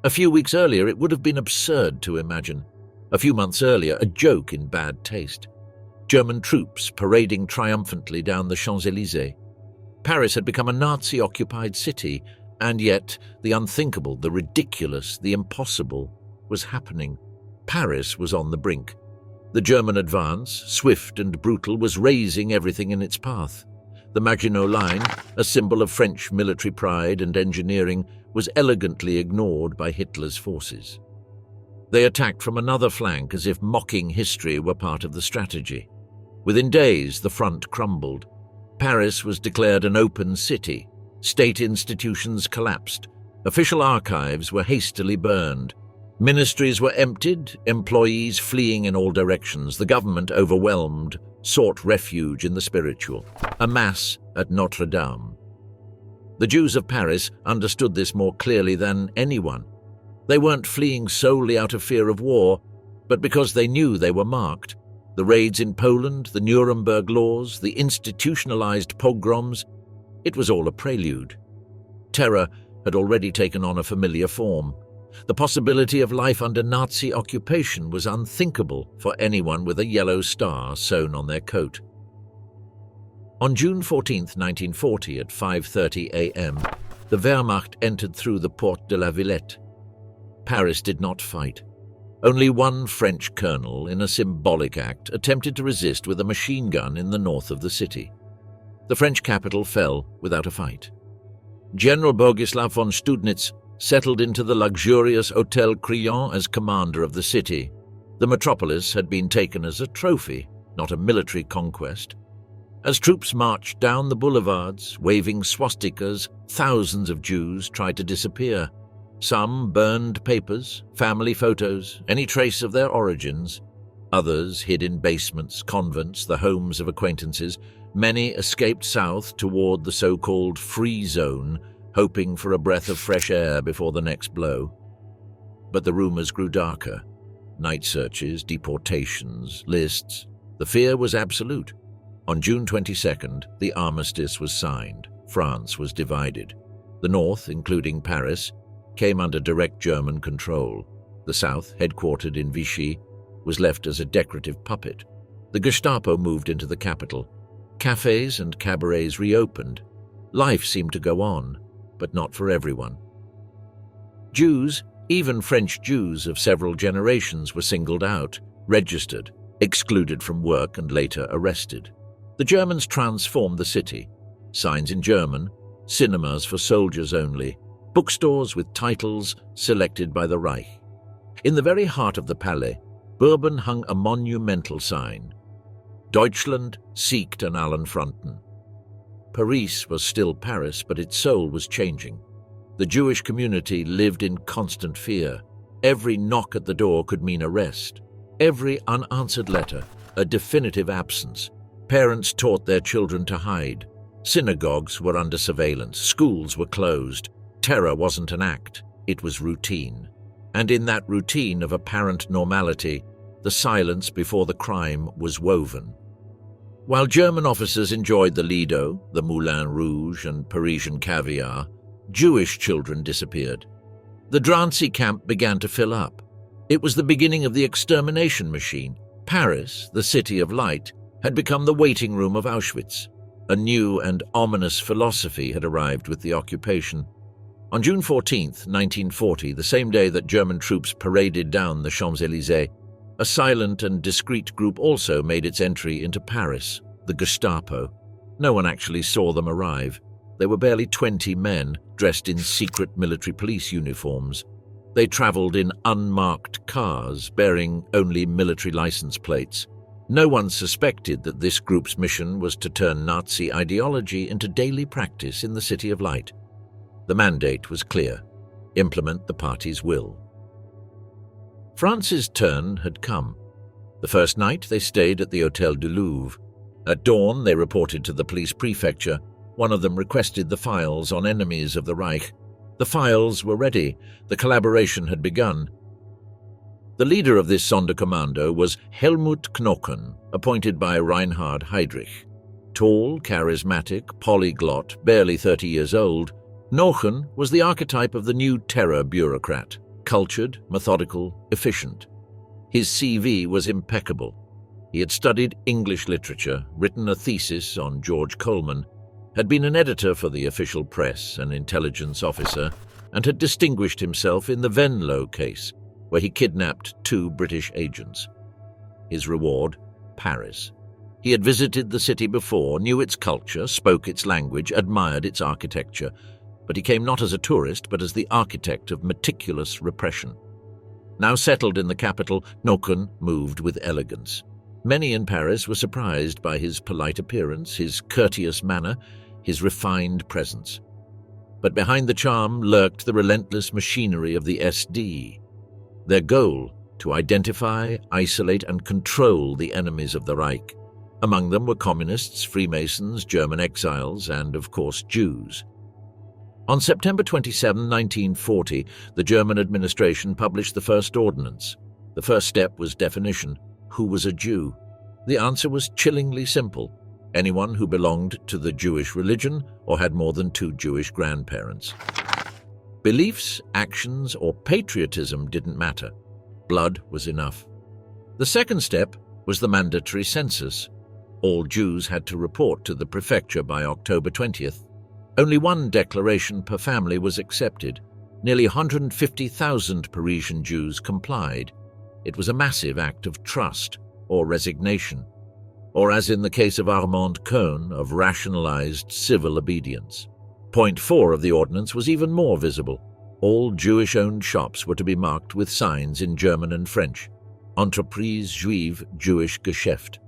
A few weeks earlier, it would have been absurd to imagine. A few months earlier, a joke in bad taste. German troops parading triumphantly down the Champs-Élysées. Paris had become a Nazi-occupied city, and yet the unthinkable, the ridiculous, the impossible was happening. Paris was on the brink. The German advance, swift and brutal, was razing everything in its path. The Maginot Line, a symbol of French military pride and engineering, was elegantly ignored by Hitler's forces. They attacked from another flank as if mocking history were part of the strategy. Within days, the front crumbled. Paris was declared an open city. State institutions collapsed. Official archives were hastily burned. Ministries were emptied, employees fleeing in all directions. The government, overwhelmed, sought refuge in the spiritual. A mass at Notre Dame. The Jews of Paris understood this more clearly than anyone. They weren't fleeing solely out of fear of war, but because they knew they were marked. The raids in Poland, the Nuremberg laws, the institutionalized pogroms, it was all a prelude. Terror had already taken on a familiar form. The possibility of life under Nazi occupation was unthinkable for anyone with a yellow star sewn on their coat. On June 14, 1940, at 5:30 a.m., the Wehrmacht entered through the Porte de la Villette. Paris did not fight. Only one French colonel, in a symbolic act, attempted to resist with a machine gun in the north of the city. The French capital fell without a fight. General Bogislav von Studnitz settled into the luxurious Hôtel Crillon as commander of the city. The metropolis had been taken as a trophy, not a military conquest. As troops marched down the boulevards, waving swastikas, thousands of Jews tried to disappear. Some burned papers, family photos, any trace of their origins. Others hid in basements, convents, the homes of acquaintances. Many escaped south toward the so-called free zone, hoping for a breath of fresh air before the next blow. But the rumors grew darker. Night searches, deportations, lists. The fear was absolute. On June 22nd, the armistice was signed. France was divided. The north, including Paris, came under direct German control. The south, headquartered in Vichy, was left as a decorative puppet. The Gestapo moved into the capital. Cafes and cabarets reopened. Life seemed to go on, but not for everyone. Jews, even French Jews of several generations, were singled out, registered, excluded from work and later arrested. The Germans transformed the city. Signs in German, cinemas for soldiers only, bookstores with titles selected by the Reich. In the very heart of the Palais, Bourbon hung a monumental sign. Deutschland siegt an allen Fronten. Paris was still Paris, but its soul was changing. The Jewish community lived in constant fear. Every knock at the door could mean arrest. Every unanswered letter, a definitive absence. Parents taught their children to hide. Synagogues were under surveillance. Schools were closed. Terror wasn't an act, it was routine. And in that routine of apparent normality, the silence before the crime was woven. While German officers enjoyed the Lido, the Moulin Rouge, and Parisian caviar, Jewish children disappeared. The Drancy camp began to fill up. It was the beginning of the extermination machine. Paris, the city of light, had become the waiting room of Auschwitz. A new and ominous philosophy had arrived with the occupation. On June 14, 1940, the same day that German troops paraded down the Champs-Élysées, a silent and discreet group also made its entry into Paris, the Gestapo. No one actually saw them arrive. There were barely 20 men dressed in secret military police uniforms. They traveled in unmarked cars bearing only military license plates. No one suspected that this group's mission was to turn Nazi ideology into daily practice in the City of Light. The mandate was clear: implement the party's will. France's turn had come. The first night they stayed at the Hôtel du Louvre. At dawn they reported to the police prefecture. One of them requested the files on enemies of the Reich. The files were ready. The collaboration had begun. The leader of this Sonderkommando was Helmut Knochen, appointed by Reinhard Heydrich. Tall, charismatic, polyglot, barely 30 years old, Knochen was the archetype of the new terror bureaucrat. cultured, methodical, efficient. His CV was impeccable. He had studied English literature, written a thesis on George Coleman, had been an editor for the official press, an intelligence officer, and had distinguished himself in the Venlo case, where he kidnapped 2 British agents. His reward? Paris. He had visited the city before, knew its culture, spoke its language, admired its architecture, but he came not as a tourist, but as the architect of meticulous repression. Now settled in the capital, Knochen moved with elegance. Many in Paris were surprised by his polite appearance, his courteous manner, his refined presence. But behind the charm lurked the relentless machinery of the SD. Their goal: to identify, isolate, and control the enemies of the Reich. Among them were communists, Freemasons, German exiles, and, of course, Jews. On September 27, 1940, the German administration published the first ordinance. The first step was definition. Who was a Jew? The answer was chillingly simple: anyone who belonged to the Jewish religion or had more than 2 Jewish grandparents. Beliefs, actions, or patriotism didn't matter. Blood was enough. The second step was the mandatory census. All Jews had to report to the prefecture by October 20th. Only 1 declaration per family was accepted. Nearly 150,000 Parisian Jews complied. It was a massive act of trust or resignation, or, as in the case of Armand Cohn, of rationalized civil obedience. Point 4 of the ordinance was even more visible. All Jewish-owned shops were to be marked with signs in German and French. Entreprise Juive, Jewish Geschäft.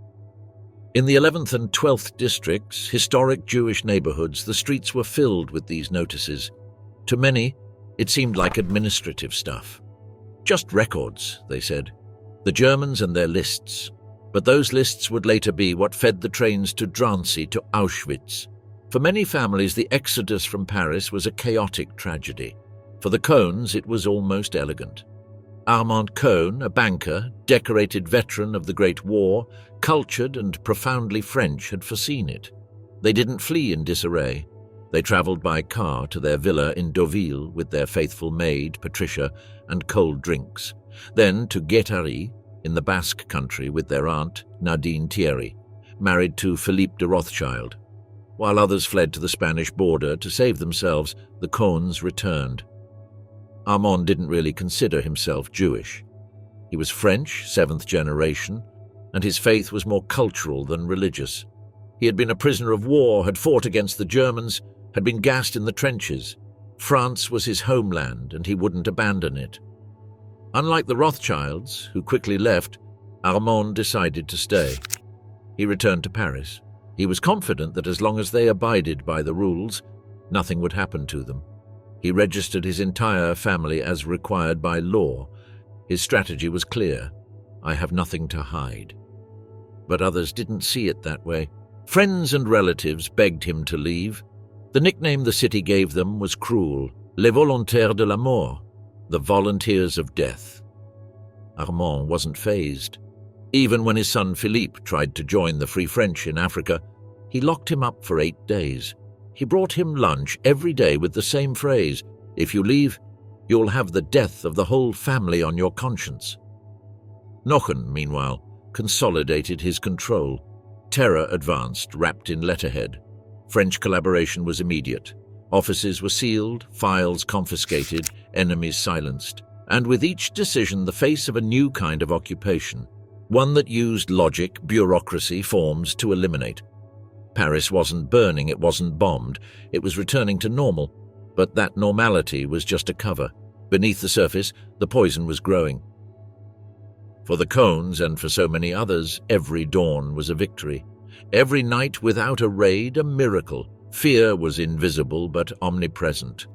In the 11th and 12th districts, historic Jewish neighborhoods, the streets were filled with these notices. To many, it seemed like administrative stuff. Just records, they said. The Germans and their lists. But those lists would later be what fed the trains to Drancy, to Auschwitz. For many families, the exodus from Paris was a chaotic tragedy. For the Cohns, it was almost elegant. Armand Cohn, a banker, decorated veteran of the Great War, cultured and profoundly French, had foreseen it. They didn't flee in disarray. They travelled by car to their villa in Deauville with their faithful maid, Patricia, and cold drinks. Then to Guétary, in the Basque country, with their aunt, Nadine Thierry, married to Philippe de Rothschild. While others fled to the Spanish border to save themselves, the Cohns returned. Armand didn't really consider himself Jewish. He was French, 7th generation, and his faith was more cultural than religious. He had been a prisoner of war, had fought against the Germans, had been gassed in the trenches. France was his homeland, and he wouldn't abandon it. Unlike the Rothschilds, who quickly left, Armand decided to stay. He returned to Paris. He was confident that as long as they abided by the rules, nothing would happen to them. He registered his entire family as required by law. His strategy was clear: I have nothing to hide. But others didn't see it that way. Friends and relatives begged him to leave. The nickname the city gave them was cruel: les volontaires de la mort, the volunteers of death. Armand wasn't fazed. Even when his son Philippe tried to join the Free French in Africa, he locked him up for 8 days. He brought him lunch every day with the same phrase: if you leave, you'll have the death of the whole family on your conscience. Knochen, meanwhile, consolidated his control. Terror advanced, wrapped in letterhead. French collaboration was immediate. Offices were sealed, files confiscated, enemies silenced. And with each decision, the face of a new kind of occupation, one that used logic, bureaucracy, forms to eliminate. Paris wasn't burning, it wasn't bombed, it was returning to normal, but that normality was just a cover. Beneath the surface, the poison was growing. For the Cohns and for so many others, every dawn was a victory. Every night without a raid, a miracle. Fear was invisible but omnipresent.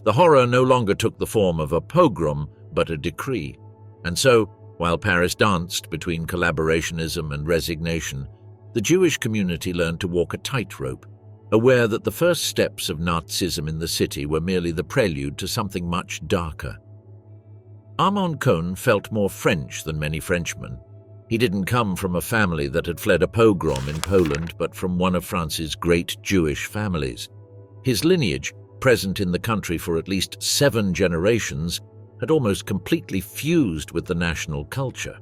The horror no longer took the form of a pogrom, but a decree. And so, while Paris danced between collaborationism and resignation, the Jewish community learned to walk a tightrope, aware that the first steps of Nazism in the city were merely the prelude to something much darker. Armand Cohn felt more French than many Frenchmen. He didn't come from a family that had fled a pogrom in Poland, but from one of France's great Jewish families. His lineage, present in the country for at least 7 generations, had almost completely fused with the national culture.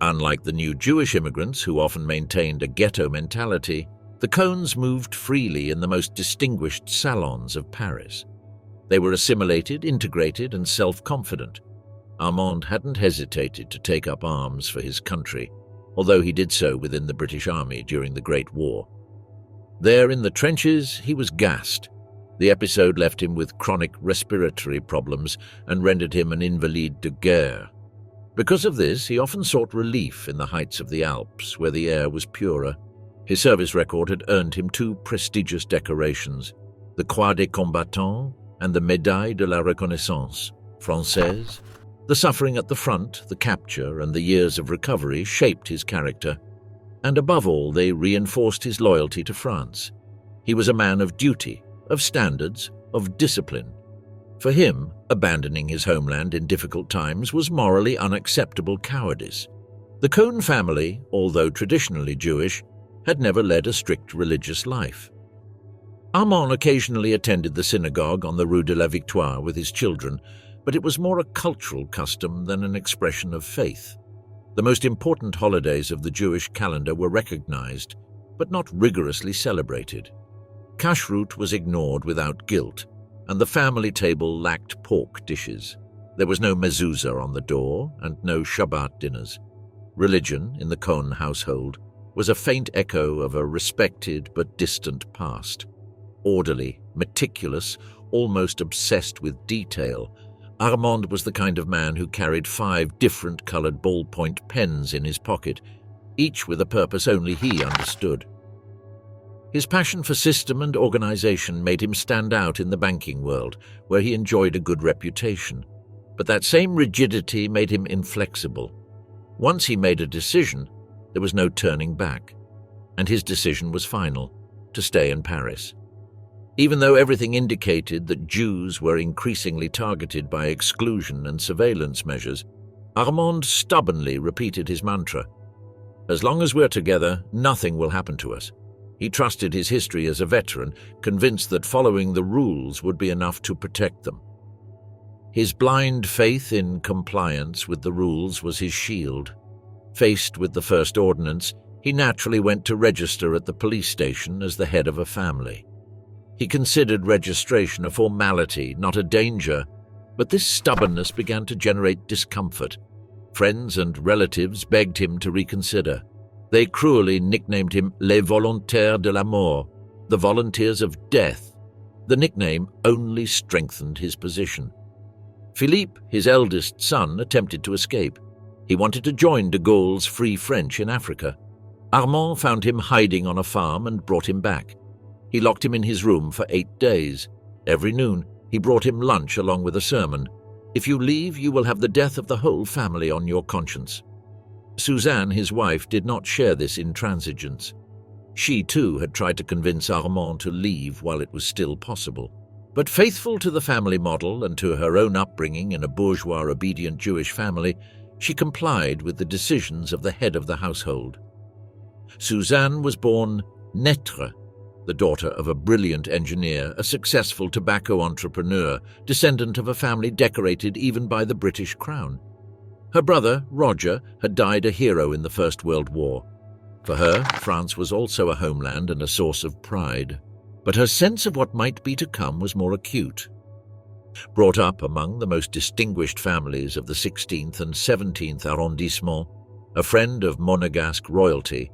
Unlike the new Jewish immigrants, who often maintained a ghetto mentality, the Cohns moved freely in the most distinguished salons of Paris. They were assimilated, integrated, and self-confident. Armand hadn't hesitated to take up arms for his country, although he did so within the British Army during the Great War. There in the trenches, he was gassed. The episode left him with chronic respiratory problems and rendered him an invalide de guerre. Because of this, he often sought relief in the heights of the Alps, where the air was purer. His service record had earned him 2 prestigious decorations, the Croix des Combattants and the Médaille de la Reconnaissance Française. The suffering at the front, the capture, and the years of recovery shaped his character, and above all, they reinforced his loyalty to France. He was a man of duty, of standards, of discipline. For him, abandoning his homeland in difficult times was morally unacceptable cowardice. The Cohn family, although traditionally Jewish, had never led a strict religious life. Armand occasionally attended the synagogue on the Rue de la Victoire with his children, but it was more a cultural custom than an expression of faith. The most important holidays of the Jewish calendar were recognized, but not rigorously celebrated. Kashrut was ignored without guilt, and the family table lacked pork dishes. There was no mezuzah on the door and no Shabbat dinners. Religion, in the Cohn household, was a faint echo of a respected but distant past. Orderly, meticulous, almost obsessed with detail, Armand was the kind of man who carried 5 different colored ballpoint pens in his pocket, each with a purpose only he understood. His passion for system and organization made him stand out in the banking world, where he enjoyed a good reputation. But that same rigidity made him inflexible. Once he made a decision, there was no turning back, and his decision was final, to stay in Paris. Even though everything indicated that Jews were increasingly targeted by exclusion and surveillance measures, Armand stubbornly repeated his mantra: "As long as we're together, nothing will happen to us." He trusted his history as a veteran, convinced that following the rules would be enough to protect them. His blind faith in compliance with the rules was his shield. Faced with the first ordinance, he naturally went to register at the police station as the head of a family. He considered registration a formality, not a danger, but this stubbornness began to generate discomfort. Friends and relatives begged him to reconsider. They cruelly nicknamed him Les Volontaires de la Mort, the volunteers of death. The nickname only strengthened his position. Philippe, his eldest son, attempted to escape. He wanted to join de Gaulle's Free French in Africa. Armand found him hiding on a farm and brought him back. He locked him in his room for 8 days. Every noon, he brought him lunch along with a sermon. "If you leave, you will have the death of the whole family on your conscience." Suzanne, his wife, did not share this intransigence. She, too, had tried to convince Armand to leave while it was still possible. But faithful to the family model and to her own upbringing in a bourgeois, obedient Jewish family, she complied with the decisions of the head of the household. Suzanne was born Netre, the daughter of a brilliant engineer, a successful tobacco entrepreneur, descendant of a family decorated even by the British Crown. Her brother, Roger, had died a hero in the First World War. For her, France was also a homeland and a source of pride. But her sense of what might be to come was more acute. Brought up among the most distinguished families of the 16th and 17th arrondissement, a friend of Monegasque royalty,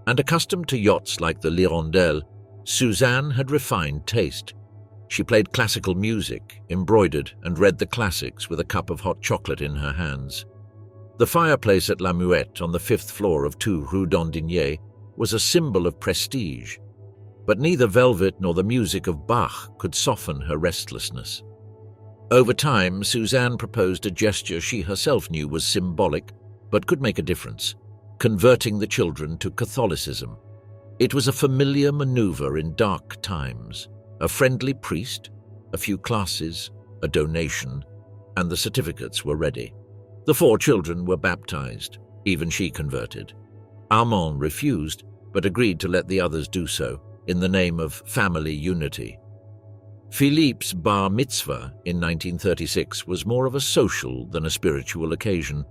and accustomed to yachts like the L'Hirondelle, Suzanne had refined taste. She played classical music, embroidered, and read the classics with a cup of hot chocolate in her hands. The fireplace at La Muette on the 5th floor of 2 Rue d'Andigné was a symbol of prestige, but neither velvet nor the music of Bach could soften her restlessness. Over time, Suzanne proposed a gesture she herself knew was symbolic, but could make a difference: converting the children to Catholicism. It was a familiar maneuver in dark times: a friendly priest, a few classes, a donation, and the certificates were ready. The 4 children were baptized. Even she converted. Armand refused, but agreed to let the others do so, in the name of family unity. Philippe's bar mitzvah in 1936 was more of a social than a spiritual occasion.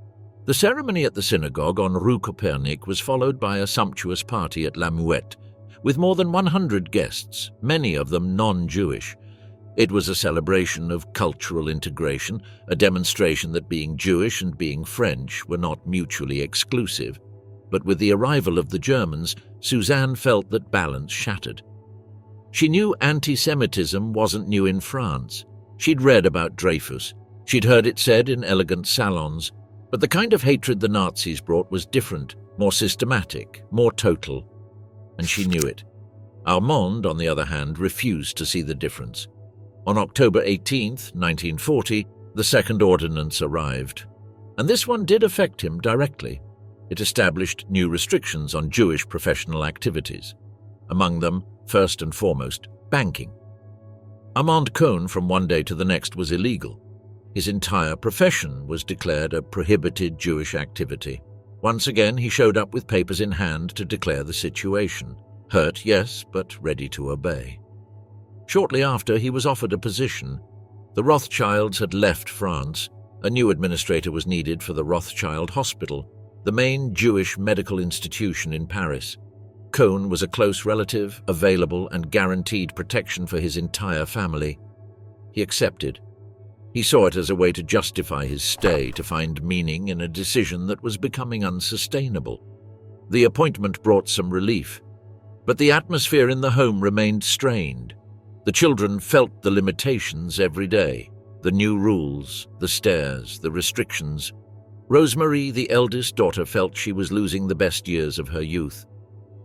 The ceremony at the synagogue on Rue Copernic was followed by a sumptuous party at La Muette, with more than 100 guests, many of them non-Jewish. It was a celebration of cultural integration, a demonstration that being Jewish and being French were not mutually exclusive. But with the arrival of the Germans, Suzanne felt that balance shattered. She knew antisemitism wasn't new in France. She'd read about Dreyfus. She'd heard it said in elegant salons. But the kind of hatred the Nazis brought was different, more systematic, more total. And she knew it. Armand, on the other hand, refused to see the difference. On October 18th, 1940, the second ordinance arrived. And this one did affect him directly. It established new restrictions on Jewish professional activities. Among them, first and foremost, banking. Armand Cohn from one day to the next was illegal. His entire profession was declared a prohibited Jewish activity. Once again, he showed up with papers in hand to declare the situation. Hurt, yes, but ready to obey. Shortly after, he was offered a position. The Rothschilds had left France. A new administrator was needed for the Rothschild Hospital, the main Jewish medical institution in Paris. Cohn was a close relative, available, and guaranteed protection for his entire family. He accepted. He saw it as a way to justify his stay, to find meaning in a decision that was becoming unsustainable. The appointment brought some relief, but the atmosphere in the home remained strained. The children felt the limitations every day, the new rules, the stares, the restrictions. Rosemarie, the eldest daughter, felt she was losing the best years of her youth.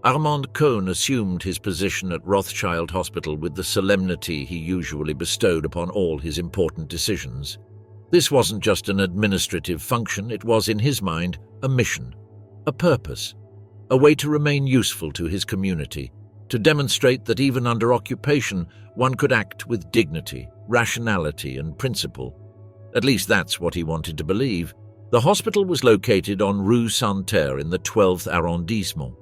Armand Cohn assumed his position at Rothschild Hospital with the solemnity he usually bestowed upon all his important decisions. This wasn't just an administrative function, it was, in his mind, a mission, a purpose, a way to remain useful to his community, to demonstrate that even under occupation, one could act with dignity, rationality, and principle. At least that's what he wanted to believe. The hospital was located on Rue Santerre in the 12th arrondissement.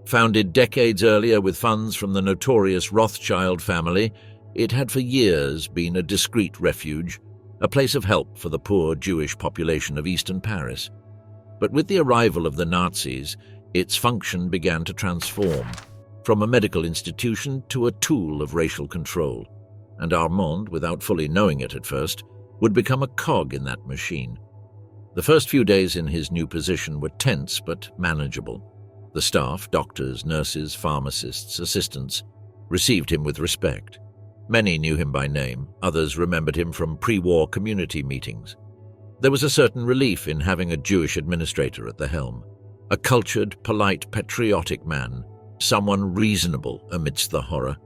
Founded decades earlier with funds from the notorious Rothschild family, it had for years been a discreet refuge, a place of help for the poor Jewish population of eastern Paris. But with the arrival of the Nazis, its function began to transform, from a medical institution to a tool of racial control. And Armand, without fully knowing it at first, would become a cog in that machine. The first few days in his new position were tense but manageable. The staff, doctors, nurses, pharmacists, assistants, received him with respect. Many knew him by name, others remembered him from pre-war community meetings. There was a certain relief in having a Jewish administrator at the helm, a cultured, polite, patriotic man, someone reasonable amidst the horror.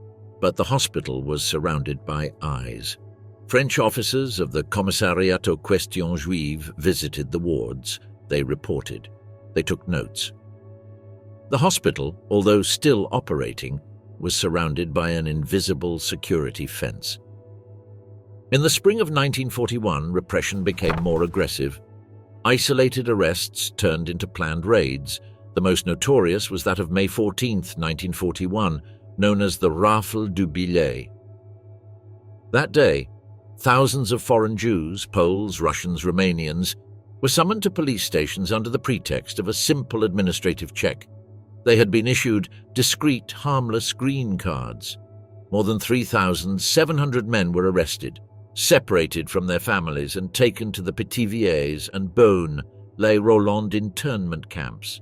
But the hospital was surrounded by eyes. French officers of the Commissariat aux Questions Juives visited the wards. They reported. They took notes. The hospital, although still operating, was surrounded by an invisible security fence. In the spring of 1941, repression became more aggressive. Isolated arrests turned into planned raids. The most notorious was that of May 14, 1941, known as the Rafle du Billet. That day, thousands of foreign Jews, Poles, Russians, Romanians, were summoned to police stations under the pretext of a simple administrative check. They had been issued discreet, harmless green cards. More than 3,700 men were arrested, separated from their families and taken to the Pithiviers and Beaune, Les Roland internment camps.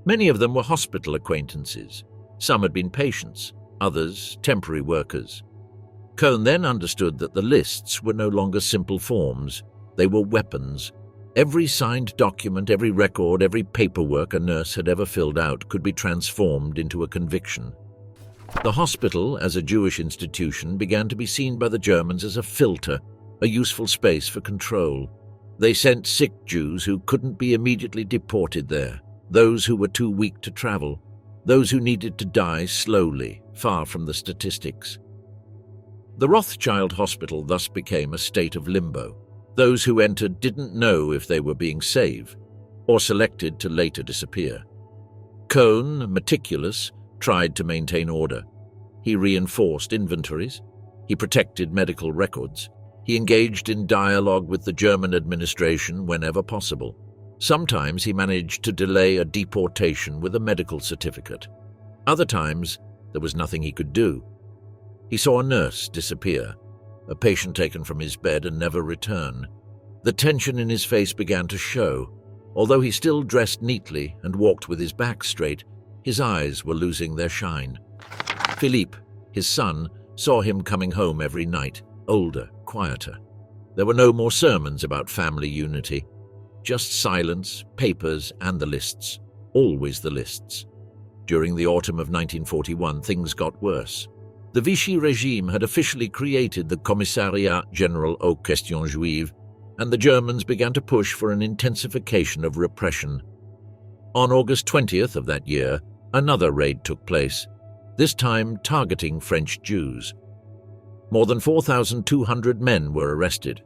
Many of them were hospital acquaintances. Some had been patients, others temporary workers. Cohn then understood that the lists were no longer simple forms. They were weapons. Every signed document, every record, every paperwork a nurse had ever filled out could be transformed into a conviction. The hospital, as a Jewish institution, began to be seen by the Germans as a filter, a useful space for control. They sent sick Jews who couldn't be immediately deported there, those who were too weak to travel, those who needed to die slowly, far from the statistics. The Rothschild Hospital thus became a state of limbo. Those who entered didn't know if they were being saved, or selected to later disappear. Cohn, meticulous, tried to maintain order. He reinforced inventories. He protected medical records. He engaged in dialogue with the German administration whenever possible. Sometimes he managed to delay a deportation with a medical certificate. Other times, there was nothing he could do. He saw a nurse disappear, a patient taken from his bed and never return. The tension in his face began to show. Although he still dressed neatly and walked with his back straight, his eyes were losing their shine. Philippe, his son, saw him coming home every night, older, quieter. There were no more sermons about family unity. Just silence, papers, and the lists. Always the lists. During the autumn of 1941, things got worse. The Vichy regime had officially created the Commissariat Général aux Questions Juives, and the Germans began to push for an intensification of repression. On August 20th of that year, another raid took place, this time targeting French Jews. More than 4,200 men were arrested.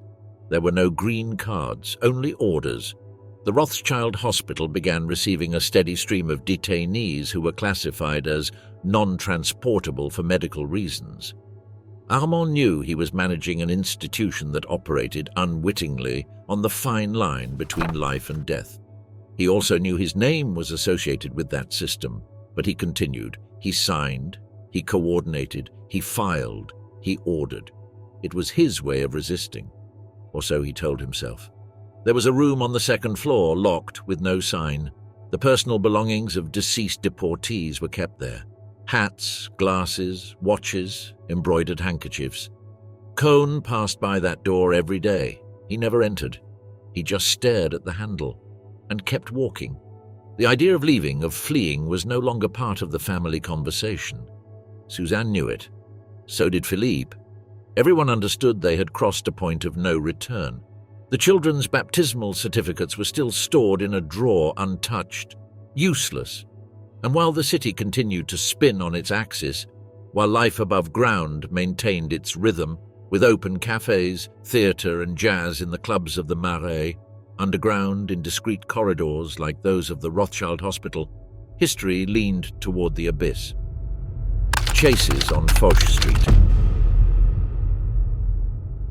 There were no green cards, only orders. The Rothschild Hospital began receiving a steady stream of detainees who were classified as non-transportable for medical reasons. Armand knew he was managing an institution that operated unwittingly on the fine line between life and death. He also knew his name was associated with that system, but he continued. He signed, he coordinated, he filed, he ordered. It was his way of resisting, or so he told himself. There was a room on the second floor, locked with no sign. The personal belongings of deceased deportees were kept there. Hats, glasses, watches, embroidered handkerchiefs. Cohn passed by that door every day. He never entered. He just stared at the handle and kept walking. The idea of leaving, of fleeing, was no longer part of the family conversation. Suzanne knew it. So did Philippe. Everyone understood they had crossed a point of no return. The children's baptismal certificates were still stored in a drawer untouched, useless. And while the city continued to spin on its axis, while life above ground maintained its rhythm, with open cafes, theatre and jazz in the clubs of the Marais, underground in discreet corridors like those of the Rothschild Hospital, history leaned toward the abyss. Chases on Foch Street.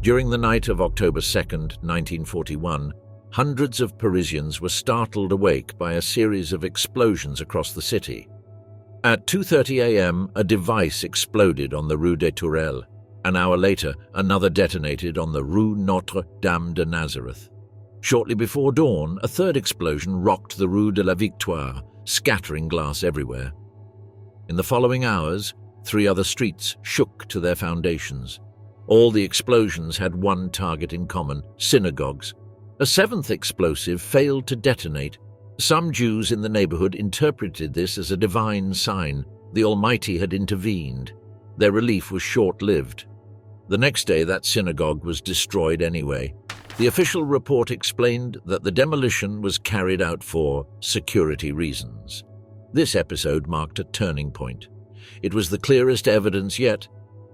During the night of October 2nd, 1941, hundreds of Parisians were startled awake by a series of explosions across the city. At 2:30 a.m., a device exploded on the Rue des Tourelles. An hour later, another detonated on the Rue Notre Dame de Nazareth. Shortly before dawn, a third explosion rocked the Rue de la Victoire, scattering glass everywhere. In the following hours, 3 other streets shook to their foundations. All the explosions had one target in common: synagogues. A 7th explosive failed to detonate. Some Jews in the neighborhood interpreted this as a divine sign. The Almighty had intervened. Their relief was short-lived. The next day, that synagogue was destroyed anyway. The official report explained that the demolition was carried out for security reasons. This episode marked a turning point. It was the clearest evidence yet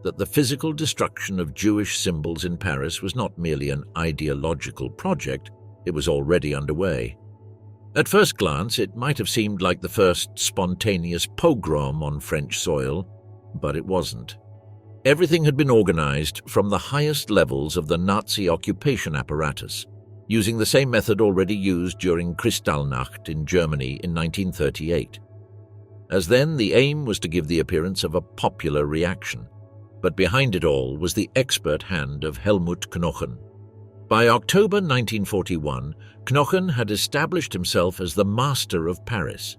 that the physical destruction of Jewish symbols in Paris was not merely an ideological project, it was already underway. At first glance, it might have seemed like the first spontaneous pogrom on French soil, but it wasn't. Everything had been organized from the highest levels of the Nazi occupation apparatus, using the same method already used during Kristallnacht in Germany in 1938. As then, the aim was to give the appearance of a popular reaction. But behind it all was the expert hand of Helmut Knochen. By October 1941, Knochen had established himself as the master of Paris.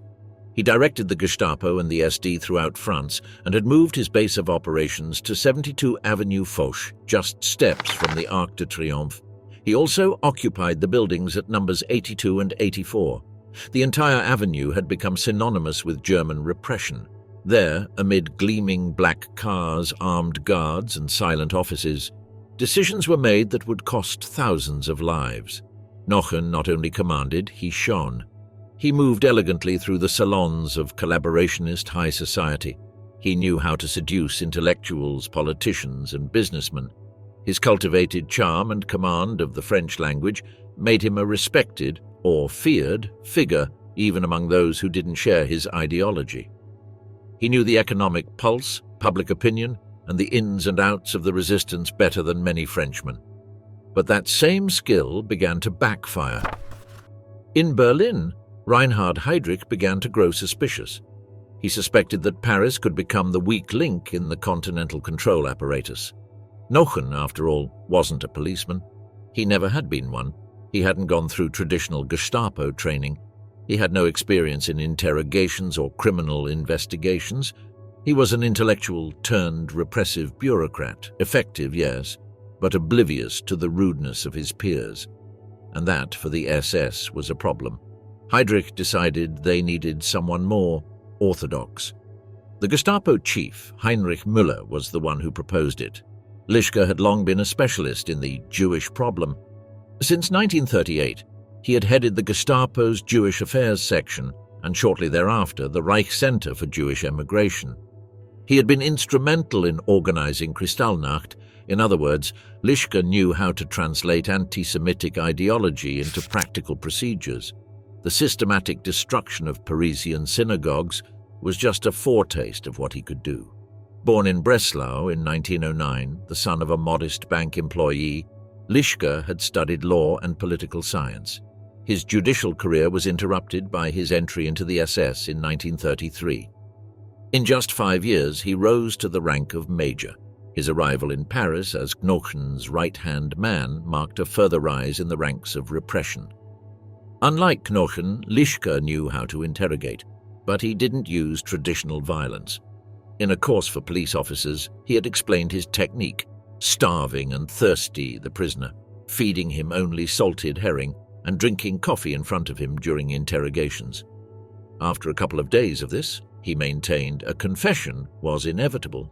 He directed the Gestapo and the SD throughout France and had moved his base of operations to 72 Avenue Foch, just steps from the Arc de Triomphe. He also occupied the buildings at numbers 82 and 84. The entire avenue had become synonymous with German repression. There, amid gleaming black cars, armed guards, and silent offices, decisions were made that would cost thousands of lives. Knochen not only commanded, he shone. He moved elegantly through the salons of collaborationist high society. He knew how to seduce intellectuals, politicians, and businessmen. His cultivated charm and command of the French language made him a respected, or feared, figure even among those who didn't share his ideology. He knew the economic pulse, public opinion, and the ins and outs of the resistance better than many Frenchmen. But that same skill began to backfire. In Berlin, Reinhard Heydrich began to grow suspicious. He suspected that Paris could become the weak link in the continental control apparatus. Knochen, after all, wasn't a policeman. He never had been one. He hadn't gone through traditional Gestapo training. He had no experience in interrogations or criminal investigations. He was an intellectual turned repressive bureaucrat, effective, yes, but oblivious to the rudeness of his peers. And that, for the SS, was a problem. Heydrich decided they needed someone more orthodox. The Gestapo chief, Heinrich Müller, was the one who proposed it. Lischka had long been a specialist in the Jewish problem. Since 1938, he had headed the Gestapo's Jewish Affairs section and shortly thereafter the Reich Center for Jewish Emigration. He had been instrumental in organizing Kristallnacht. In other words, Lischka knew how to translate anti-Semitic ideology into practical procedures. The systematic destruction of Parisian synagogues was just a foretaste of what he could do. Born in Breslau in 1909, the son of a modest bank employee, Lischka had studied law and political science. His judicial career was interrupted by his entry into the SS in 1933. In just 5 years, he rose to the rank of major. His arrival in Paris as Knochen's right-hand man marked a further rise in the ranks of repression. Unlike Knochen, Lischka knew how to interrogate, but he didn't use traditional violence. In a course for police officers, he had explained his technique, starving and thirsty the prisoner, feeding him only salted herring, and drinking coffee in front of him during interrogations. After a couple of days of this, he maintained a confession was inevitable.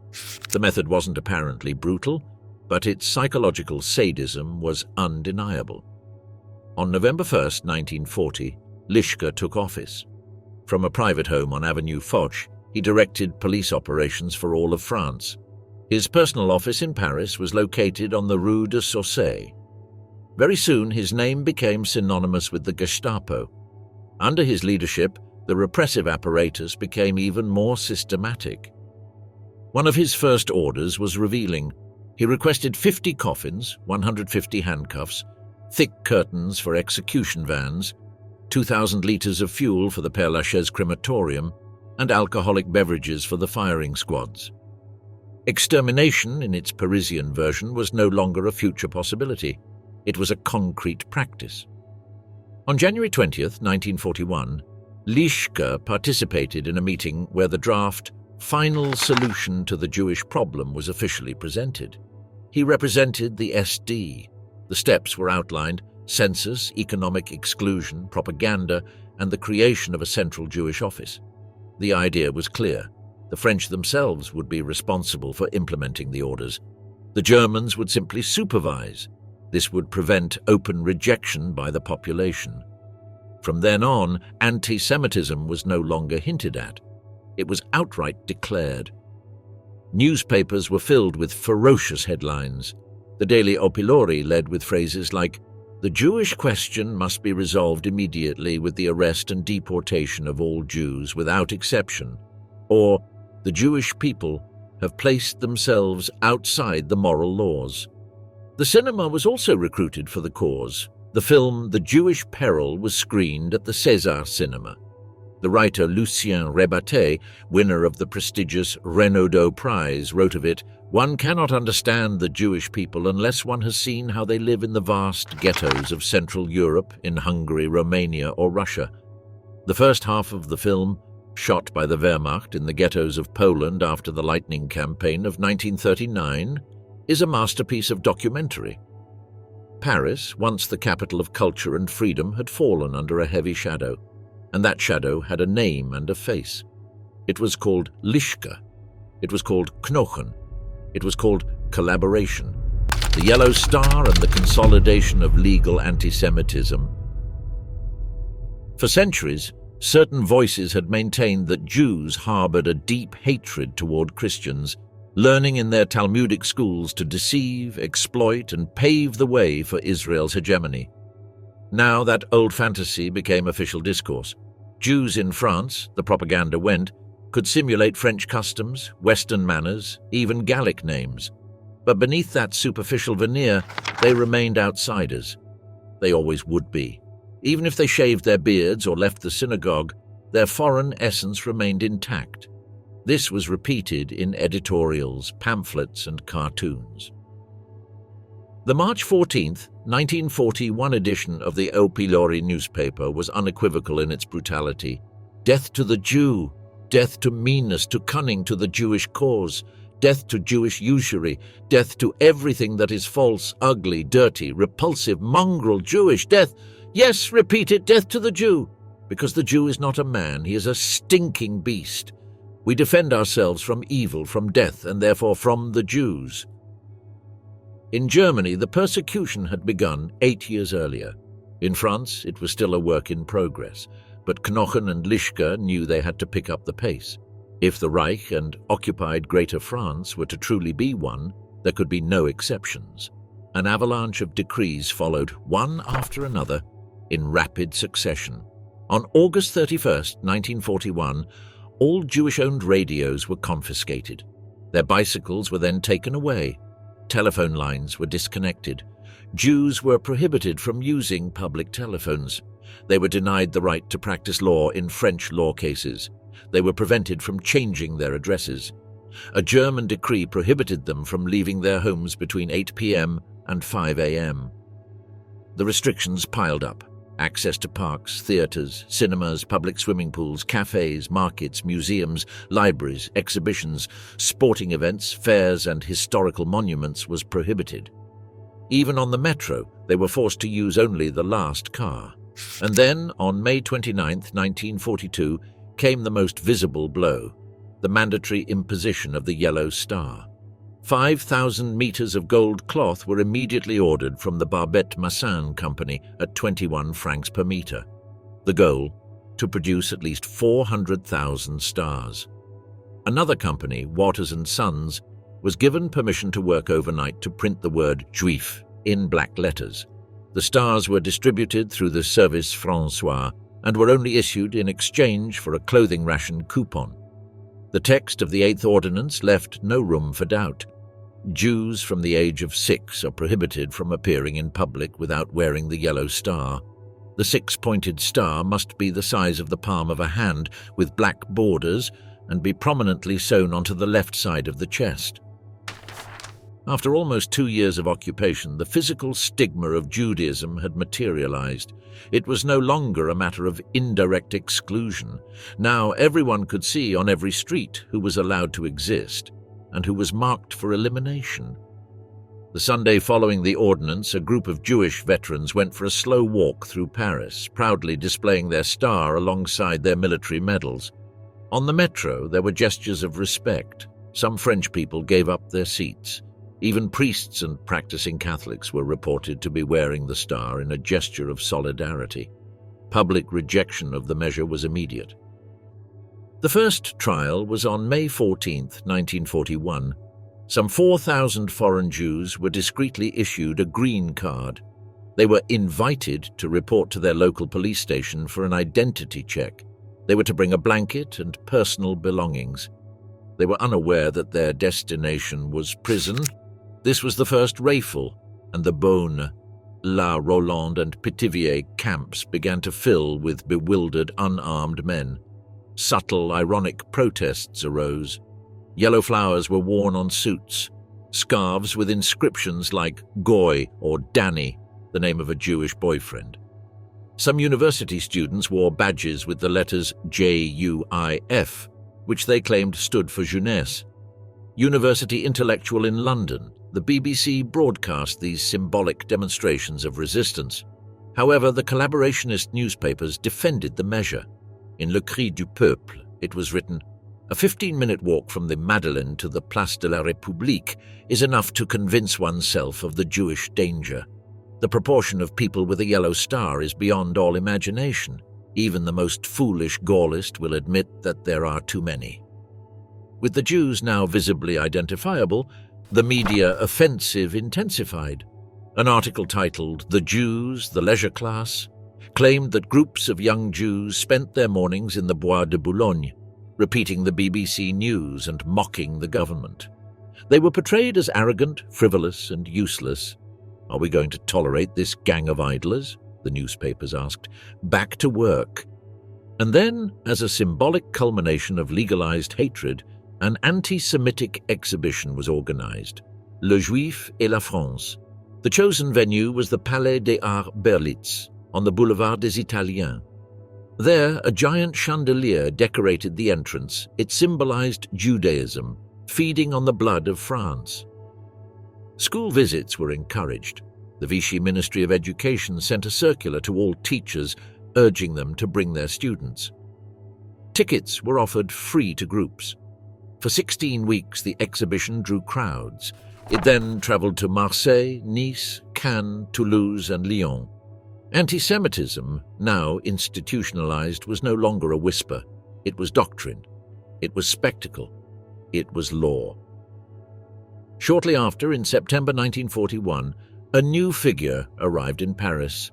The method wasn't apparently brutal, but its psychological sadism was undeniable. On November 1st, 1940, Lischka took office. From a private home on Avenue Foch, he directed police operations for all of France. His personal office in Paris was located on the Rue de Saussay. Very soon, his name became synonymous with the Gestapo. Under his leadership, the repressive apparatus became even more systematic. One of his first orders was revealing. He requested 50 coffins, 150 handcuffs, thick curtains for execution vans, 2,000 liters of fuel for the Père Lachaise crematorium, and alcoholic beverages for the firing squads. Extermination, in its Parisian version, was no longer a future possibility. It was a concrete practice. On January 20th, 1941, Lischka participated in a meeting where the draft Final Solution to the Jewish Problem was officially presented. He represented the SD. The steps were outlined: census, economic exclusion, propaganda, and the creation of a central Jewish office. The idea was clear. The French themselves would be responsible for implementing the orders. The Germans would simply supervise. This would prevent open rejection by the population. From then on, antisemitism was no longer hinted at. It was outright declared. Newspapers were filled with ferocious headlines. The Daily Opilori led with phrases like, "The Jewish question must be resolved immediately with the arrest and deportation of all Jews without exception," or "The Jewish people have placed themselves outside the moral laws." The cinema was also recruited for the cause. The film The Jewish Peril was screened at the César Cinema. The writer Lucien Rebatté, winner of the prestigious Renaudot Prize, wrote of it, "One cannot understand the Jewish people unless one has seen how they live in the vast ghettos of Central Europe, in Hungary, Romania, or Russia." The first half of the film, shot by the Wehrmacht in the ghettos of Poland after the Lightning Campaign of 1939, is a masterpiece of documentary. Paris, once the capital of culture and freedom, had fallen under a heavy shadow, and that shadow had a name and a face. It was called Lischka. It was called Knochen. It was called collaboration, the Yellow Star and the consolidation of legal antisemitism. For centuries, certain voices had maintained that Jews harbored a deep hatred toward Christians, learning in their Talmudic schools to deceive, exploit, and pave the way for Israel's hegemony. Now that old fantasy became official discourse. Jews in France, the propaganda went, could simulate French customs, Western manners, even Gallic names. But beneath that superficial veneer, they remained outsiders. They always would be. Even if they shaved their beards or left the synagogue, their foreign essence remained intact. This was repeated in editorials, pamphlets, and cartoons. The March 14, 1941 edition of the O Pilori newspaper was unequivocal in its brutality. Death to the Jew, death to meanness, to cunning, to the Jewish cause, death to Jewish usury, death to everything that is false, ugly, dirty, repulsive, mongrel, Jewish, death. Yes, repeat it, death to the Jew, because the Jew is not a man, he is a stinking beast. We defend ourselves from evil, from death, and therefore from the Jews. In Germany, the persecution had begun 8 years earlier. In France, it was still a work in progress, but Knochen and Lischka knew they had to pick up the pace. If the Reich and occupied Greater France were to truly be one, there could be no exceptions. An avalanche of decrees followed, one after another, in rapid succession. On August 31, 1941, all Jewish-owned radios were confiscated. Their bicycles were then taken away. Telephone lines were disconnected. Jews were prohibited from using public telephones. They were denied the right to practice law in French law cases. They were prevented from changing their addresses. A German decree prohibited them from leaving their homes between 8 p.m. and 5 a.m. The restrictions piled up. Access to parks, theaters, cinemas, public swimming pools, cafes, markets, museums, libraries, exhibitions, sporting events, fairs, and historical monuments was prohibited. Even on the metro, they were forced to use only the last car. And then, on May 29, 1942, came the most visible blow, the mandatory imposition of the yellow star. 5,000 meters of gold cloth were immediately ordered from the Barbet-Massin company at 21 francs per meter. The goal, to produce at least 400,000 stars. Another company, Waters & Sons, was given permission to work overnight to print the word Juif in black letters. The stars were distributed through the Service François and were only issued in exchange for a clothing ration coupon. The text of the 8th Ordinance left no room for doubt. Jews from the age of 6 are prohibited from appearing in public without wearing the yellow star. The 6-pointed star must be the size of the palm of a hand with black borders and be prominently sewn onto the left side of the chest. After almost 2 years of occupation, the physical stigma of Judaism had materialized. It was no longer a matter of indirect exclusion. Now everyone could see on every street who was allowed to exist and who was marked for elimination. The Sunday following the ordinance, a group of Jewish veterans went for a slow walk through Paris, proudly displaying their star alongside their military medals. On the metro, there were gestures of respect. Some French people gave up their seats. Even priests and practicing Catholics were reported to be wearing the star in a gesture of solidarity. Public rejection of the measure was immediate. The first trial was on May 14, 1941. Some 4,000 foreign Jews were discreetly issued a green card. They were invited to report to their local police station for an identity check. They were to bring a blanket and personal belongings. They were unaware that their destination was prison. This was the first Rafel, and the Beaune, La Rolande and Pithiviers camps began to fill with bewildered, unarmed men. Subtle, ironic protests arose. Yellow flowers were worn on suits, scarves with inscriptions like Goy or Danny, the name of a Jewish boyfriend. Some university students wore badges with the letters JUIF, which they claimed stood for jeunesse. University Intellectual in London, the BBC broadcast these symbolic demonstrations of resistance. However, the collaborationist newspapers defended the measure. In Le Cri du Peuple, it was written, "A 15-minute walk from the Madeleine to the Place de la République is enough to convince oneself of the Jewish danger. The proportion of people with a yellow star is beyond all imagination. Even the most foolish Gaullist will admit that there are too many." With the Jews now visibly identifiable, the media offensive intensified. An article titled "The Jews, the Leisure Class" claimed that groups of young Jews spent their mornings in the Bois de Boulogne. repeating the BBC news and mocking the government. They were portrayed as arrogant, frivolous, and useless. "Are we going to tolerate this gang of idlers?" the newspapers asked. "Back to work." And then, as a symbolic culmination of legalized hatred, an anti-Semitic exhibition was organized, Le Juif et la France. The chosen venue was the Palais des Arts Berlitz, on the Boulevard des Italiens. There, a giant chandelier decorated the entrance. It symbolized Judaism, feeding on the blood of France. School visits were encouraged. The Vichy Ministry of Education sent a circular to all teachers, urging them to bring their students. Tickets were offered free to groups. For 16 weeks, the exhibition drew crowds. It then traveled to Marseille, Nice, Cannes, Toulouse, and Lyon. Antisemitism, now institutionalized, was no longer a whisper. It was doctrine. It was spectacle. It was law. Shortly after, in September 1941, a new figure arrived in Paris.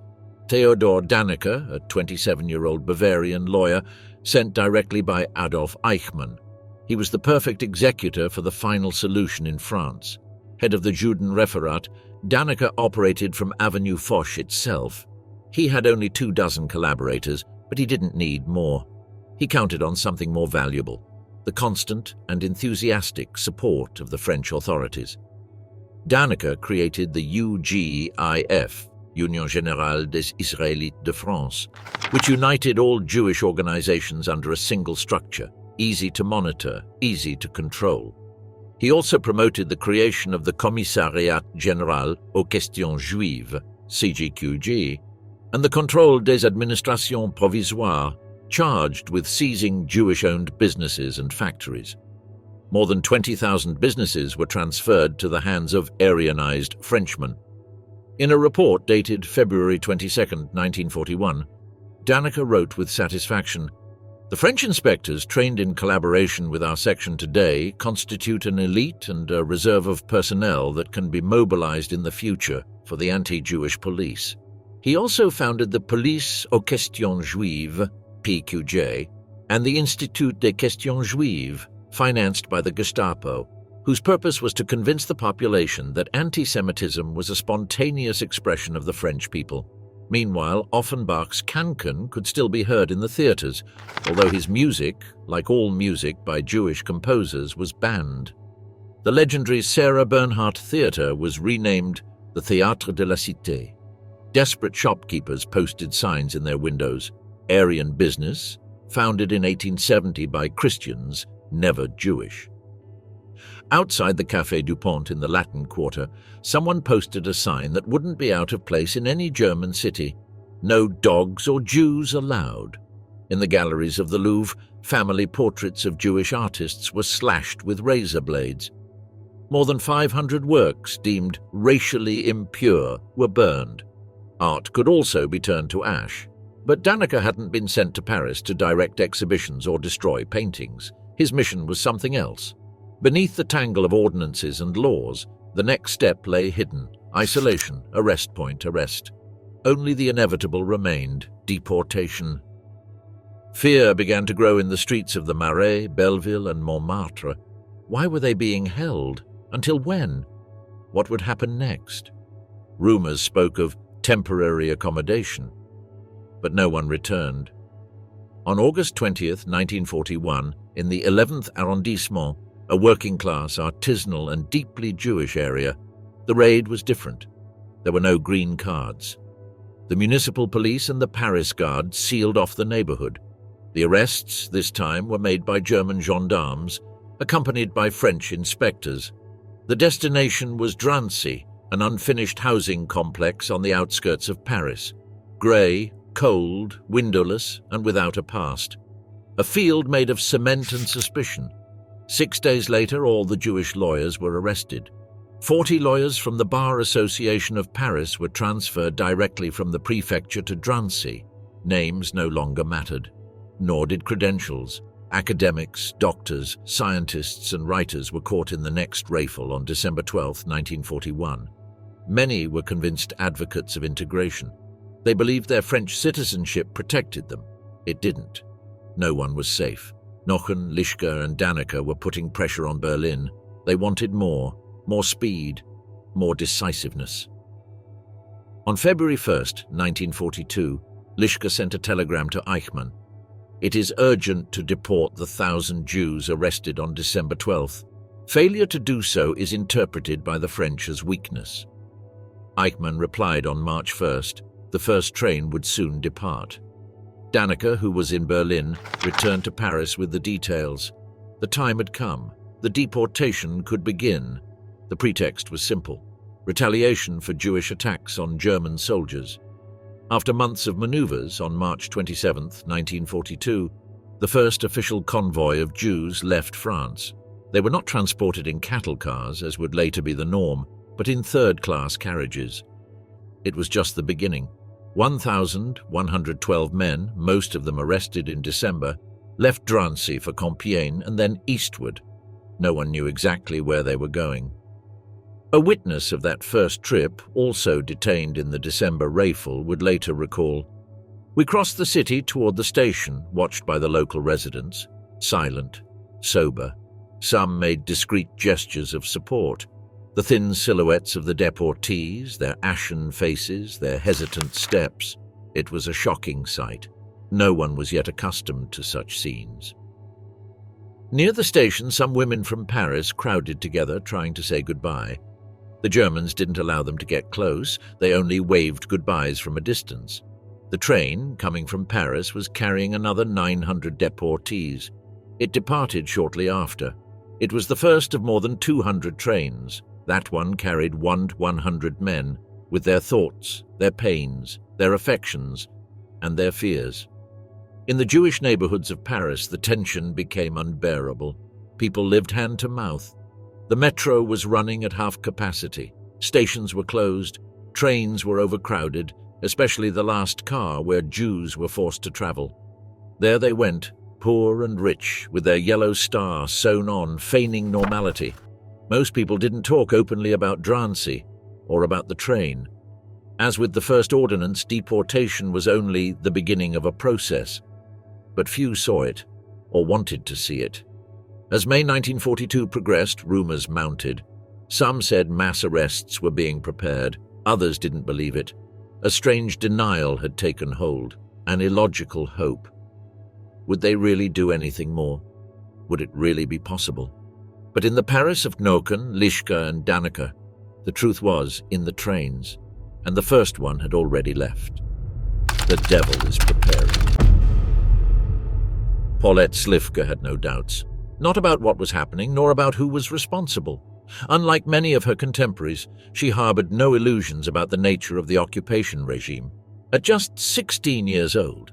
Theodor Dannecker, a 27-year-old Bavarian lawyer sent directly by Adolf Eichmann. He was the perfect executor for the final solution in France. Head of the Judenreferat, Dannecker operated from Avenue Foch itself. He had only 24 collaborators, but he didn't need more. He counted on something more valuable: the constant and enthusiastic support of the French authorities. Dannecker created the UGIF, Union Générale des Israélites de France, which united all Jewish organizations under a single structure, easy to monitor, easy to control. He also promoted the creation of the Commissariat Général aux Questions Juives, CGQG, and the Contrôle des Administrations Provisoires, charged with seizing Jewish-owned businesses and factories. More than 20,000 businesses were transferred to the hands of Aryanized Frenchmen. In a report dated February 22, 1941, Dannecker wrote with satisfaction, "The French inspectors trained in collaboration with our section today constitute an elite and a reserve of personnel that can be mobilized in the future for the anti-Jewish police." He also founded the Police aux Questions Juives, PQJ, and the Institut des Questions Juives, financed by the Gestapo, whose purpose was to convince the population that anti-Semitism was a spontaneous expression of the French people. Meanwhile, Offenbach's Cancan could still be heard in the theaters, although his music, like all music by Jewish composers, was banned. The legendary Sarah Bernhardt Theatre was renamed the Théâtre de la Cité. Desperate shopkeepers posted signs in their windows: "Aryan business, founded in 1870 by Christians, never Jewish." Outside the Café du Pont in the Latin Quarter, someone posted a sign that wouldn't be out of place in any German city: "No dogs or Jews allowed." In the galleries of the Louvre, family portraits of Jewish artists were slashed with razor blades. More than 500 works deemed racially impure were burned. Art could also be turned to ash. But Dannecker hadn't been sent to Paris to direct exhibitions or destroy paintings. His mission was something else. Beneath the tangle of ordinances and laws, the next step lay hidden: isolation, arrest point, arrest. Only the inevitable remained: deportation. Fear began to grow in the streets of the Marais, Belleville, and Montmartre. Why were they being held? Until when? What would happen next? Rumors spoke of temporary accommodation, but no one returned. On August 20th, 1941, in the 11th arrondissement, a working-class, artisanal, and deeply Jewish area, the raid was different. There were no green cards. The municipal police and the Paris Guard sealed off the neighborhood. The arrests, this time, were made by German gendarmes, accompanied by French inspectors. The destination was Drancy, an unfinished housing complex on the outskirts of Paris. Grey, cold, windowless, and without a past. A field made of cement and suspicion. 6 days later, all the Jewish lawyers were arrested. 40 lawyers from the Bar Association of Paris were transferred directly from the prefecture to Drancy. Names no longer mattered, nor did credentials. Academics, doctors, scientists, and writers were caught in the next rafle on December 12, 1941. Many were convinced advocates of integration. They believed their French citizenship protected them. It didn't. No one was safe. Knochen, Lischka and Dannecker were putting pressure on Berlin. They wanted more speed, more decisiveness. On February 1st, 1942, Lischka sent a telegram to Eichmann. It is urgent to deport the 1,000 Jews arrested on December 12th. Failure to do so is interpreted by the French as weakness. Eichmann replied on March 1st, the first train would soon depart. Dannecker, who was in Berlin, returned to Paris with the details. The time had come. The deportation could begin. The pretext was simple: retaliation for Jewish attacks on German soldiers. After months of maneuvers, on March 27, 1942, the first official convoy of Jews left France. They were not transported in cattle cars, as would later be the norm, but in third-class carriages. It was just the beginning. 1,112 men, most of them arrested in December, left Drancy for Compiègne and then eastward. No one knew exactly where they were going. A witness of that first trip, also detained in the December rafle, would later recall, "We crossed the city toward the station, watched by the local residents, silent, sober. Some made discreet gestures of support. The thin silhouettes of the deportees, their ashen faces, their hesitant steps. It was a shocking sight. No one was yet accustomed to such scenes." Near the station, some women from Paris crowded together, trying to say goodbye. The Germans didn't allow them to get close. They only waved goodbyes from a distance. The train, coming from Paris, was carrying another 900 deportees. It departed shortly after. It was the first of more than 200 trains. That one carried 100 men, with their thoughts, their pains, their affections, and their fears. In the Jewish neighborhoods of Paris, the tension became unbearable. People lived hand to mouth. The metro was running at half capacity. Stations were closed. Trains were overcrowded, especially the last car where Jews were forced to travel. There they went, poor and rich, with their yellow star sewn on, feigning normality. Most people didn't talk openly about Drancy or about the train. As with the first ordinance, deportation was only the beginning of a process. But few saw it, or wanted to see it. As May 1942 progressed, rumors mounted. Some said mass arrests were being prepared. Others didn't believe it. A strange denial had taken hold, an illogical hope. Would they really do anything more? Would it really be possible? But in the Paris of Knochen, Lischka and Dannecker, the truth was in the trains, and the first one had already left. The devil is preparing. Paulette Slifka had no doubts, not about what was happening, nor about who was responsible. Unlike many of her contemporaries, she harbored no illusions about the nature of the occupation regime. At just 16 years old,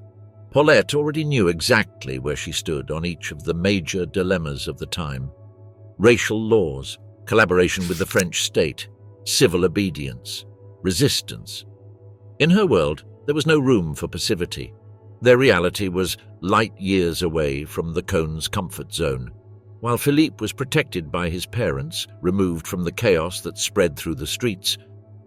Paulette already knew exactly where she stood on each of the major dilemmas of the time. Racial laws, collaboration with the French state, civil obedience, resistance. In her world, there was no room for passivity. Their reality was light years away from the Cohn's comfort zone. While Philippe was protected by his parents, removed from the chaos that spread through the streets,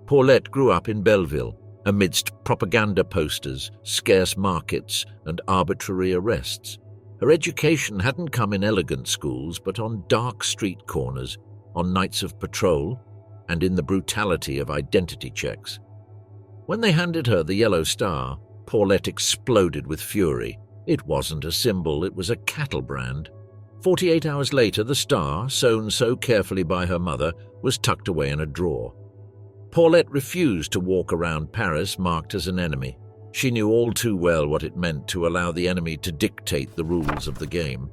Paulette grew up in Belleville, amidst propaganda posters, scarce markets, and arbitrary arrests. Her education hadn't come in elegant schools, but on dark street corners, on nights of patrol, and in the brutality of identity checks. When they handed her the yellow star, Paulette exploded with fury. It wasn't a symbol, it was a cattle brand. 48 hours later, the star, sewn so carefully by her mother, was tucked away in a drawer. Paulette refused to walk around Paris marked as an enemy. She knew all too well what it meant to allow the enemy to dictate the rules of the game.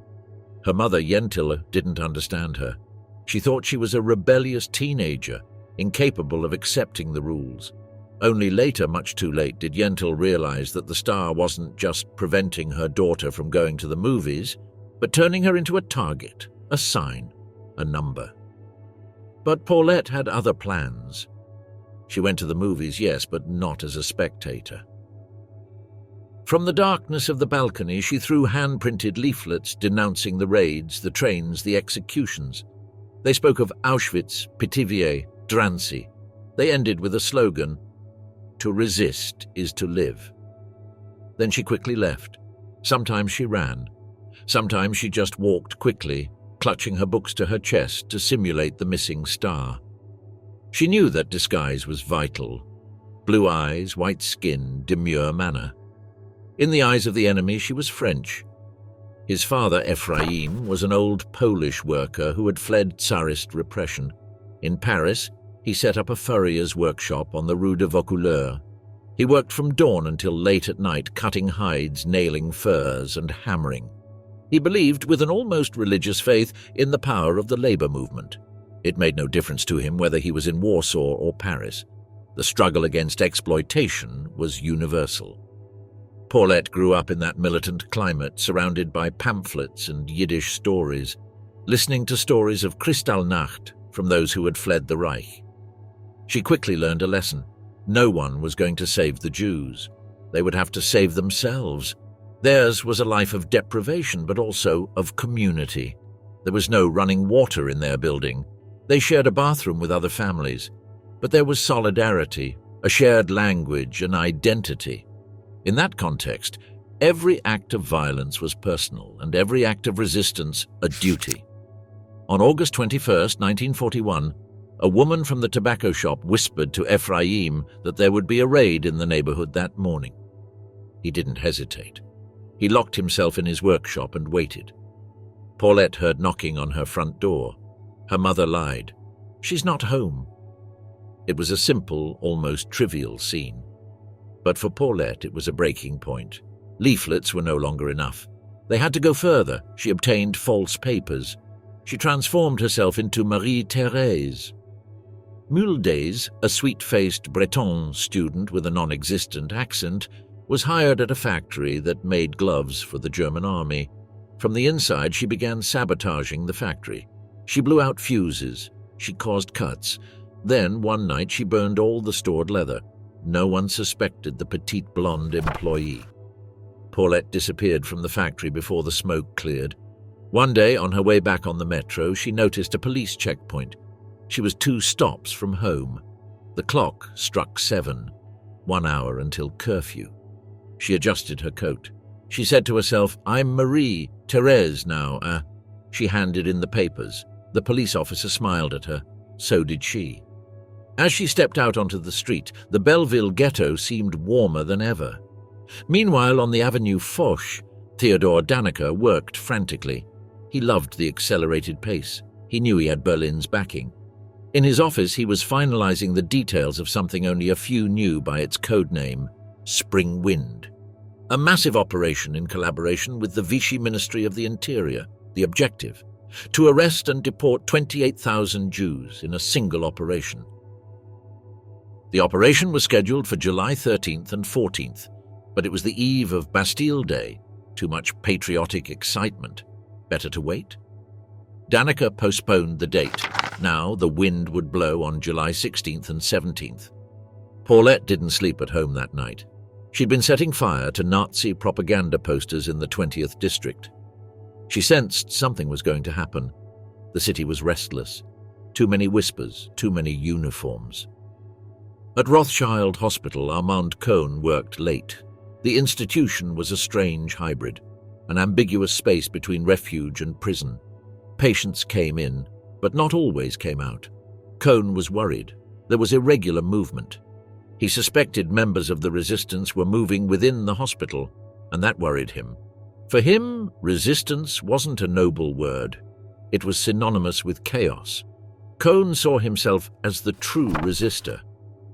Her mother, Yentl, didn't understand her. She thought she was a rebellious teenager, incapable of accepting the rules. Only later, much too late, did Yentl realize that the star wasn't just preventing her daughter from going to the movies, but turning her into a target, a sign, a number. But Paulette had other plans. She went to the movies, yes, but not as a spectator. From the darkness of the balcony, she threw hand-printed leaflets denouncing the raids, the trains, the executions. They spoke of Auschwitz, Pithiviers, Drancy. They ended with a slogan, "To resist is to live." Then she quickly left. Sometimes she ran. Sometimes she just walked quickly, clutching her books to her chest to simulate the missing star. She knew that disguise was vital. Blue eyes, white skin, demure manner. In the eyes of the enemy, she was French. His father, Ephraim, was an old Polish worker who had fled Tsarist repression. In Paris, he set up a furrier's workshop on the Rue de Vaucouleurs. He worked from dawn until late at night, cutting hides, nailing furs, and hammering. He believed, with an almost religious faith, in the power of the labor movement. It made no difference to him whether he was in Warsaw or Paris. The struggle against exploitation was universal. Paulette grew up in that militant climate, surrounded by pamphlets and Yiddish stories, listening to stories of Kristallnacht from those who had fled the Reich. She quickly learned a lesson. No one was going to save the Jews. They would have to save themselves. Theirs was a life of deprivation, but also of community. There was no running water in their building. They shared a bathroom with other families. But there was solidarity, a shared language, an identity. In that context, every act of violence was personal, and every act of resistance a duty. On August 21, 1941, a woman from the tobacco shop whispered to Ephraim that there would be a raid in the neighborhood that morning. He didn't hesitate. He locked himself in his workshop and waited. Paulette heard knocking on her front door. Her mother lied. "She's not home." It was a simple, almost trivial scene. But for Paulette, it was a breaking point. Leaflets were no longer enough. They had to go further. She obtained false papers. She transformed herself into Marie-Thérèse. Muldes, a sweet-faced Breton student with a non-existent accent, was hired at a factory that made gloves for the German army. From the inside, she began sabotaging the factory. She blew out fuses. She caused cuts. Then, one night, she burned all the stored leather. No one suspected the petite blonde employee. Paulette disappeared from the factory before the smoke cleared. One day, on her way back on the metro, she noticed a police checkpoint. She was 2 stops from home. The clock struck 7, 1 hour until curfew. She adjusted her coat. She said to herself, "I'm Marie-Thérèse now, She handed in the papers. The police officer smiled at her. So did she. As she stepped out onto the street, the Belleville ghetto seemed warmer than ever. Meanwhile, on the Avenue Foch, Theodor Dannecker worked frantically. He loved the accelerated pace. He knew he had Berlin's backing. In his office, he was finalizing the details of something only a few knew by its code name, Spring Wind. A massive operation in collaboration with the Vichy Ministry of the Interior. The objective: to arrest and deport 28,000 Jews in a single operation. The operation was scheduled for July 13th and 14th, but it was the eve of Bastille Day. Too much patriotic excitement. Better to wait? Dannecker postponed the date. Now the wind would blow on July 16th and 17th. Paulette didn't sleep at home that night. She'd been setting fire to Nazi propaganda posters in the 20th district. She sensed something was going to happen. The city was restless. Too many whispers, too many uniforms. At Rothschild Hospital, Armand Cohn worked late. The institution was a strange hybrid, an ambiguous space between refuge and prison. Patients came in, but not always came out. Cohn was worried. There was irregular movement. He suspected members of the resistance were moving within the hospital, and that worried him. For him, resistance wasn't a noble word. It was synonymous with chaos. Cohn saw himself as the true resistor.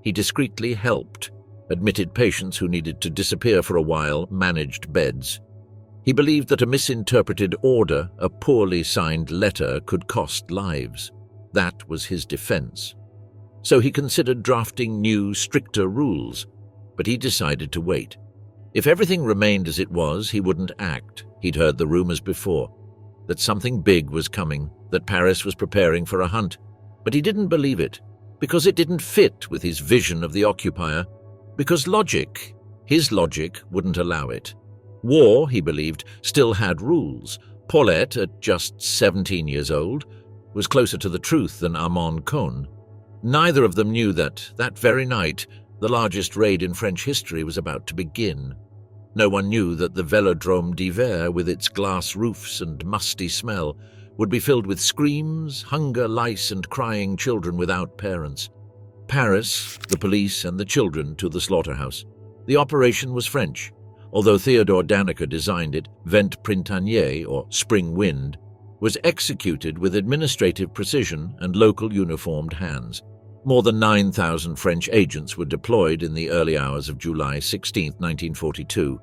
He discreetly helped, admitted patients who needed to disappear for a while, managed beds. He believed that a misinterpreted order, a poorly signed letter, could cost lives. That was his defense. So he considered drafting new, stricter rules, but he decided to wait. If everything remained as it was, he wouldn't act. He'd heard the rumors before, that something big was coming, that Paris was preparing for a hunt. But he didn't believe it, because it didn't fit with his vision of the occupier, because logic, his logic, wouldn't allow it. War, he believed, still had rules. Paulette, at just 17 years old, was closer to the truth than Armand Cohn. Neither of them knew that very night, the largest raid in French history was about to begin. No one knew that the Velodrome d'Hiver, with its glass roofs and musty smell, would be filled with screams, hunger, lice, and crying children without parents. Paris, the police, and the children to the slaughterhouse. The operation was French. Although Theodore Dannecker designed it, Vent Printanier, or Spring Wind, was executed with administrative precision and local uniformed hands. More than 9,000 French agents were deployed in the early hours of July 16, 1942.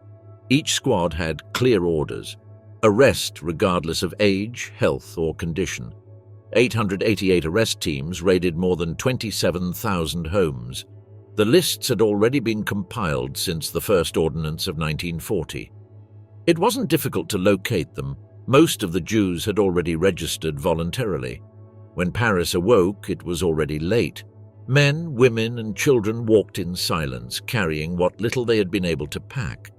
Each squad had clear orders: arrest regardless of age, health, or condition. 888 arrest teams raided more than 27,000 homes. The lists had already been compiled since the first ordinance of 1940. It wasn't difficult to locate them. Most of the Jews had already registered voluntarily. When Paris awoke, it was already late. Men, women, and children walked in silence, carrying what little they had been able to pack.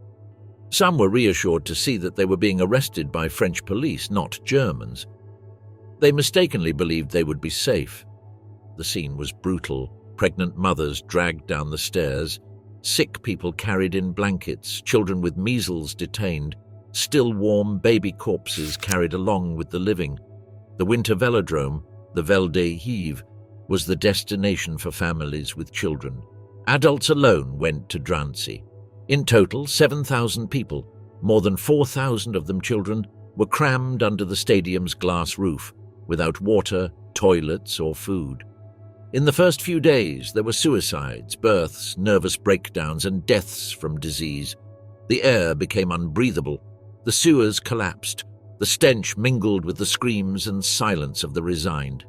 Some were reassured to see that they were being arrested by French police, not Germans. They mistakenly believed they would be safe. The scene was brutal. Pregnant mothers dragged down the stairs, sick people carried in blankets, children with measles detained, still warm baby corpses carried along with the living. The winter velodrome, the Vel d'Hiv, was the destination for families with children. Adults alone went to Drancy. In total, 7,000 people, more than 4,000 of them children, were crammed under the stadium's glass roof, without water, toilets, or food. In the first few days, there were suicides, births, nervous breakdowns, and deaths from disease. The air became unbreathable. The sewers collapsed. The stench mingled with the screams and silence of the resigned.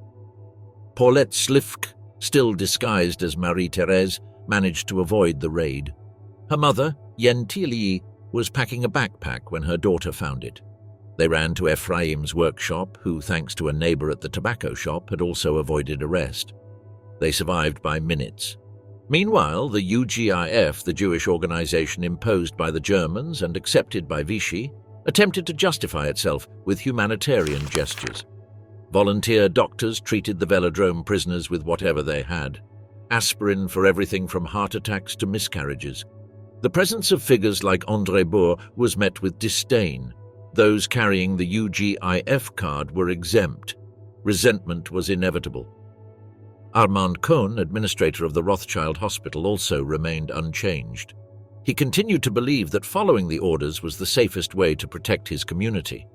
Paulette Slifk, still disguised as Marie-Thérèse, managed to avoid the raid. Her mother, Yen Tilly, was packing a backpack when her daughter found it. They ran to Ephraim's workshop, who, thanks to a neighbor at the tobacco shop, had also avoided arrest. They survived by minutes. Meanwhile, the UGIF, the Jewish organization imposed by the Germans and accepted by Vichy, attempted to justify itself with humanitarian gestures. Volunteer doctors treated the velodrome prisoners with whatever they had. Aspirin for everything from heart attacks to miscarriages. The presence of figures like André Bourg was met with disdain. Those carrying the UGIF card were exempt. Resentment was inevitable. Armand Kohn, administrator of the Rothschild Hospital, also remained unchanged. He continued to believe that following the orders was the safest way to protect his community.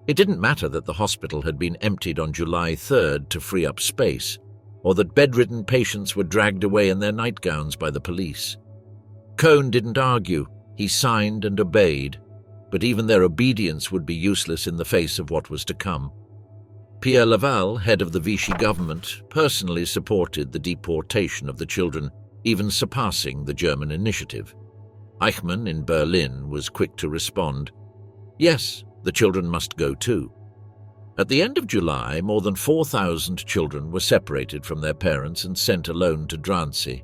It didn't matter that the hospital had been emptied on July 3rd to free up space, or that bedridden patients were dragged away in their nightgowns by the police. Kohn didn't argue. He signed and obeyed, but even their obedience would be useless in the face of what was to come. Pierre Laval, head of the Vichy government, personally supported the deportation of the children, even surpassing the German initiative. Eichmann in Berlin was quick to respond. Yes, the children must go too. At the end of July, more than 4,000 children were separated from their parents and sent alone to Drancy.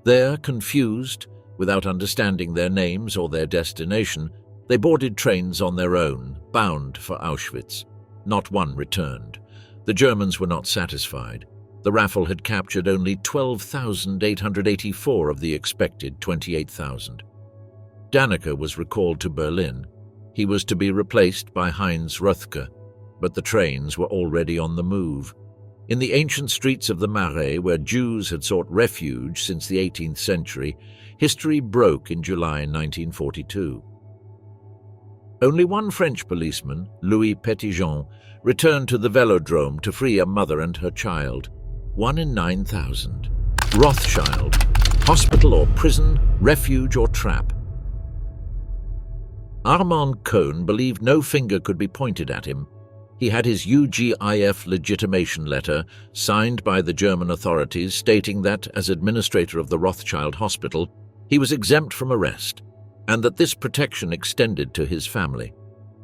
There, confused, without understanding their names or their destination, they boarded trains on their own, bound for Auschwitz. Not one returned. The Germans were not satisfied. The raffle had captured only 12,884 of the expected 28,000. Dannecker was recalled to Berlin. He was to be replaced by Heinz Röthke, but the trains were already on the move. In the ancient streets of the Marais, where Jews had sought refuge since the 18th century, history broke in July 1942. Only one French policeman, Louis Petitjean, returned to the velodrome to free a mother and her child. 1 in 9,000. Rothschild. Hospital or prison, refuge or trap. Armand Kohn believed no finger could be pointed at him. He had his UGIF legitimation letter, signed by the German authorities, stating that, as administrator of the Rothschild Hospital, he was exempt from arrest, and that this protection extended to his family.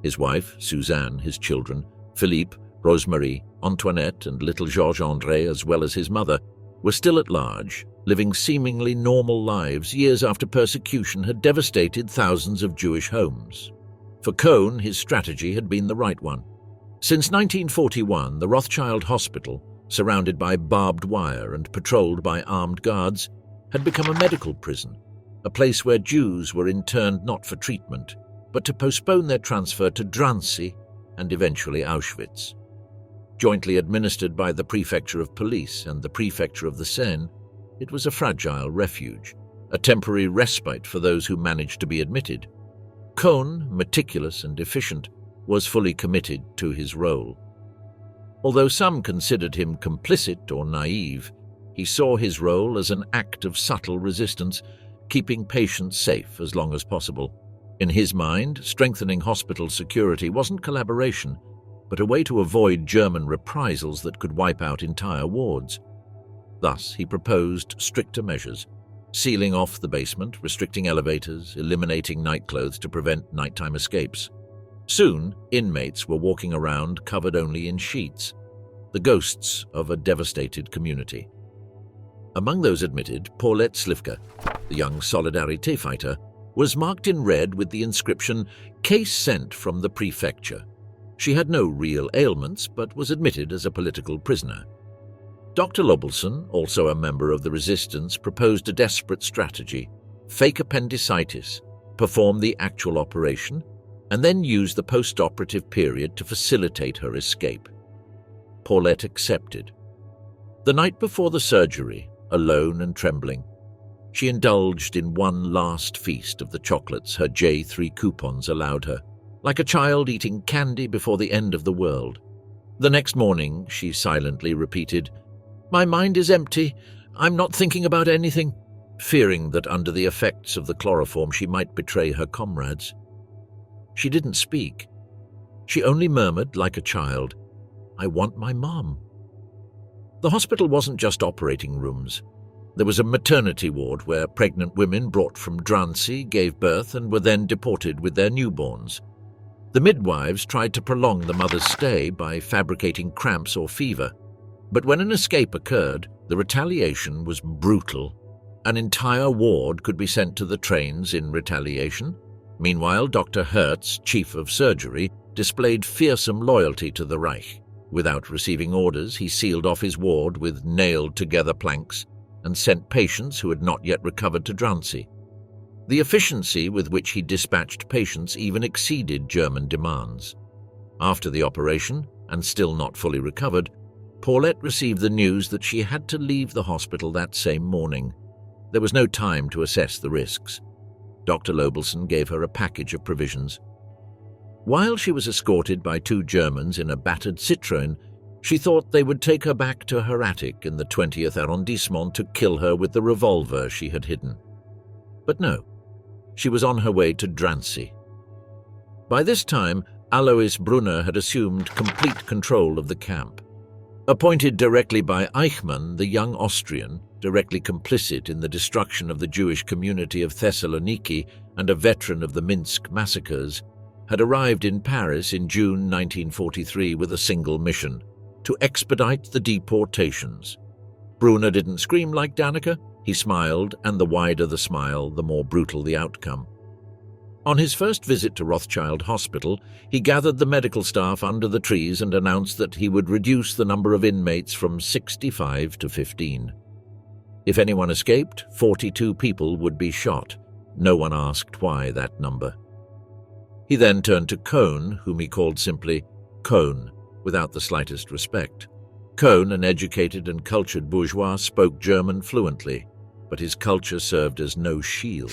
His wife, Suzanne, his children, Philippe, Rosemarie, Antoinette, and little Georges-André, as well as his mother, were still at large, living seemingly normal lives years after persecution had devastated thousands of Jewish homes. For Kohn, his strategy had been the right one. Since 1941, the Rothschild Hospital, surrounded by barbed wire and patrolled by armed guards, had become a medical prison. a place where Jews were interned not for treatment, but to postpone their transfer to Drancy and eventually Auschwitz. Jointly administered by the Prefecture of Police and the Prefecture of the Seine, it was a fragile refuge, a temporary respite for those who managed to be admitted. Cohn, meticulous and efficient, was fully committed to his role. Although some considered him complicit or naive, he saw his role as an act of subtle resistance, keeping patients safe as long as possible. In his mind, strengthening hospital security wasn't collaboration, but a way to avoid German reprisals that could wipe out entire wards. Thus, he proposed stricter measures, sealing off the basement, restricting elevators, eliminating nightclothes to prevent nighttime escapes. Soon, inmates were walking around covered only in sheets, the ghosts of a devastated community. Among those admitted, Paulette Slivka, the young Solidarité fighter, was marked in red with the inscription, "Case sent from the prefecture." She had no real ailments, but was admitted as a political prisoner. Dr. Lobelson, also a member of the resistance, proposed a desperate strategy: fake appendicitis, perform the actual operation, and then use the post-operative period to facilitate her escape. Paulette accepted. The night before the surgery, alone and trembling, she indulged in one last feast of the chocolates her J3 coupons allowed her, like a child eating candy before the end of the world. The next morning, she silently repeated, "My mind is empty. I'm not thinking about anything," fearing that under the effects of the chloroform she might betray her comrades. She didn't speak. She only murmured like a child, "I want my mom." The hospital wasn't just operating rooms. There was a maternity ward where pregnant women brought from Drancy gave birth and were then deported with their newborns. The midwives tried to prolong the mother's stay by fabricating cramps or fever. But when an escape occurred, the retaliation was brutal. An entire ward could be sent to the trains in retaliation. Meanwhile, Dr. Hertz, chief of surgery, displayed fearsome loyalty to the Reich. Without receiving orders, he sealed off his ward with nailed-together planks and sent patients who had not yet recovered to Drancy. The efficiency with which he dispatched patients even exceeded German demands. After the operation, and still not fully recovered, Paulette received the news that she had to leave the hospital that same morning. There was no time to assess the risks. Dr. Lobelson gave her a package of provisions. While she was escorted by two Germans in a battered Citroën, she thought they would take her back to her attic in the 20th arrondissement to kill her with the revolver she had hidden. But no, she was on her way to Drancy. By this time, Alois Brunner had assumed complete control of the camp. Appointed directly by Eichmann, the young Austrian, directly complicit in the destruction of the Jewish community of Thessaloniki and a veteran of the Minsk massacres, had arrived in Paris in June 1943 with a single mission: to expedite the deportations. Brunner didn't scream like Danica. He smiled, and the wider the smile, the more brutal the outcome. On his first visit to Rothschild Hospital, he gathered the medical staff under the trees and announced that he would reduce the number of inmates from 65 to 15. If anyone escaped, 42 people would be shot. No one asked why that number. He then turned to Cohn, whom he called simply Cohn, without the slightest respect. Cohn, an educated and cultured bourgeois, spoke German fluently, but his culture served as no shield.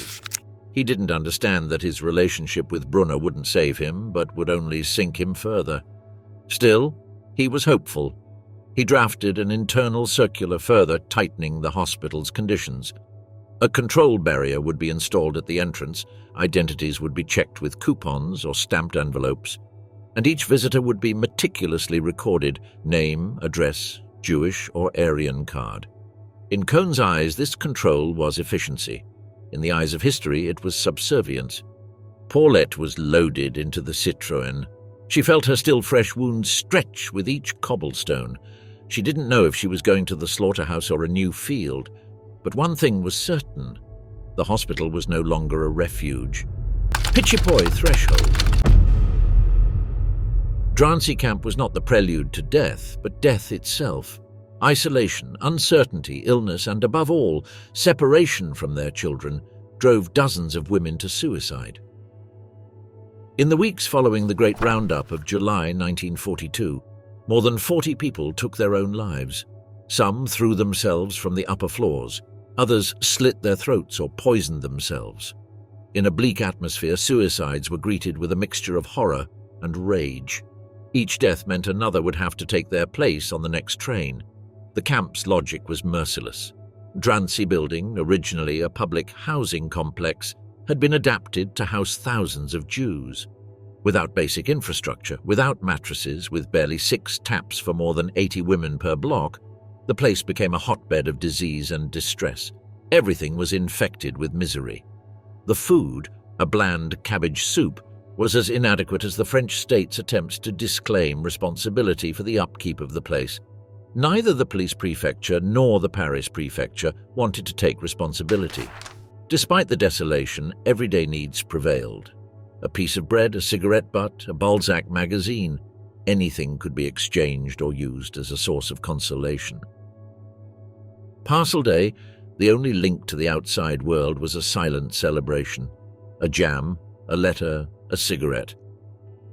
He didn't understand that his relationship with Brunner wouldn't save him, but would only sink him further. Still, he was hopeful. He drafted an internal circular further tightening the hospital's conditions. A control barrier would be installed at the entrance, identities would be checked with coupons or stamped envelopes, and each visitor would be meticulously recorded: name, address, Jewish or Aryan card. In Cohn's eyes, this control was efficiency. In the eyes of history, it was subservience. Paulette was loaded into the Citroën. She felt her still fresh wounds stretch with each cobblestone. She didn't know if she was going to the slaughterhouse or a new field, but one thing was certain: the hospital was no longer a refuge. Pitchipoi threshold. Drancy camp was not the prelude to death, but death itself. Isolation, uncertainty, illness, and above all, separation from their children drove dozens of women to suicide. In the weeks following the Great Roundup of July 1942, more than 40 people took their own lives. Some threw themselves from the upper floors, others slit their throats or poisoned themselves. In a bleak atmosphere, suicides were greeted with a mixture of horror and rage. Each death meant another would have to take their place on the next train. The camp's logic was merciless. Drancy building, originally a public housing complex, had been adapted to house thousands of Jews. Without basic infrastructure, without mattresses, with barely 6 taps for more than 80 women per block, the place became a hotbed of disease and distress. Everything was infected with misery. The food, a bland cabbage soup, was as inadequate as the French state's attempts to disclaim responsibility for the upkeep of the place. Neither the police prefecture nor the Paris prefecture wanted to take responsibility. Despite the desolation, everyday needs prevailed. A piece of bread, a cigarette butt, a Balzac magazine, anything could be exchanged or used as a source of consolation. Parcel Day, the only link to the outside world, was a silent celebration. A jam, a letter, a cigarette.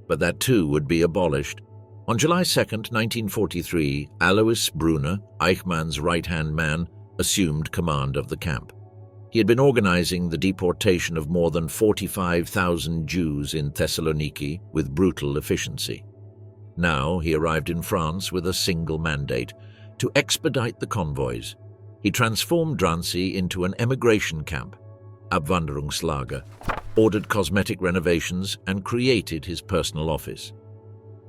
But that too would be abolished. On July 2, 1943, Alois Brunner, Eichmann's right-hand man, assumed command of the camp. He had been organizing the deportation of more than 45,000 Jews in Thessaloniki with brutal efficiency. Now he arrived in France with a single mandate: to expedite the convoys. He transformed Drancy into an emigration camp, Abwanderungslager, ordered cosmetic renovations, and created his personal office.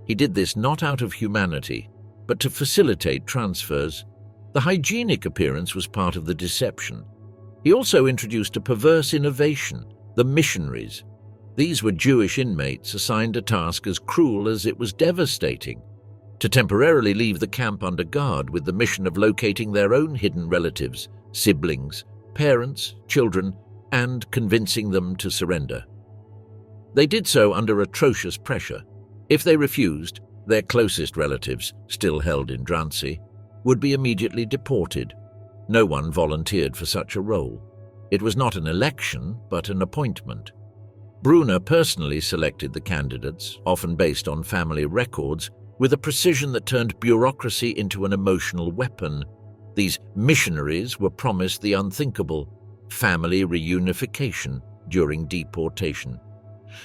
He did this not out of humanity, but to facilitate transfers. The hygienic appearance was part of the deception. He also introduced a perverse innovation: the missionaries. These were Jewish inmates assigned a task as cruel as it was devastating: to temporarily leave the camp under guard with the mission of locating their own hidden relatives, siblings, parents, children, and convincing them to surrender. They did so under atrocious pressure. If they refused, their closest relatives, still held in Drancy, would be immediately deported. No one volunteered for such a role. It was not an election, but an appointment. Brunner personally selected the candidates, often based on family records, with a precision that turned bureaucracy into an emotional weapon. These missionaries were promised the unthinkable: family reunification during deportation.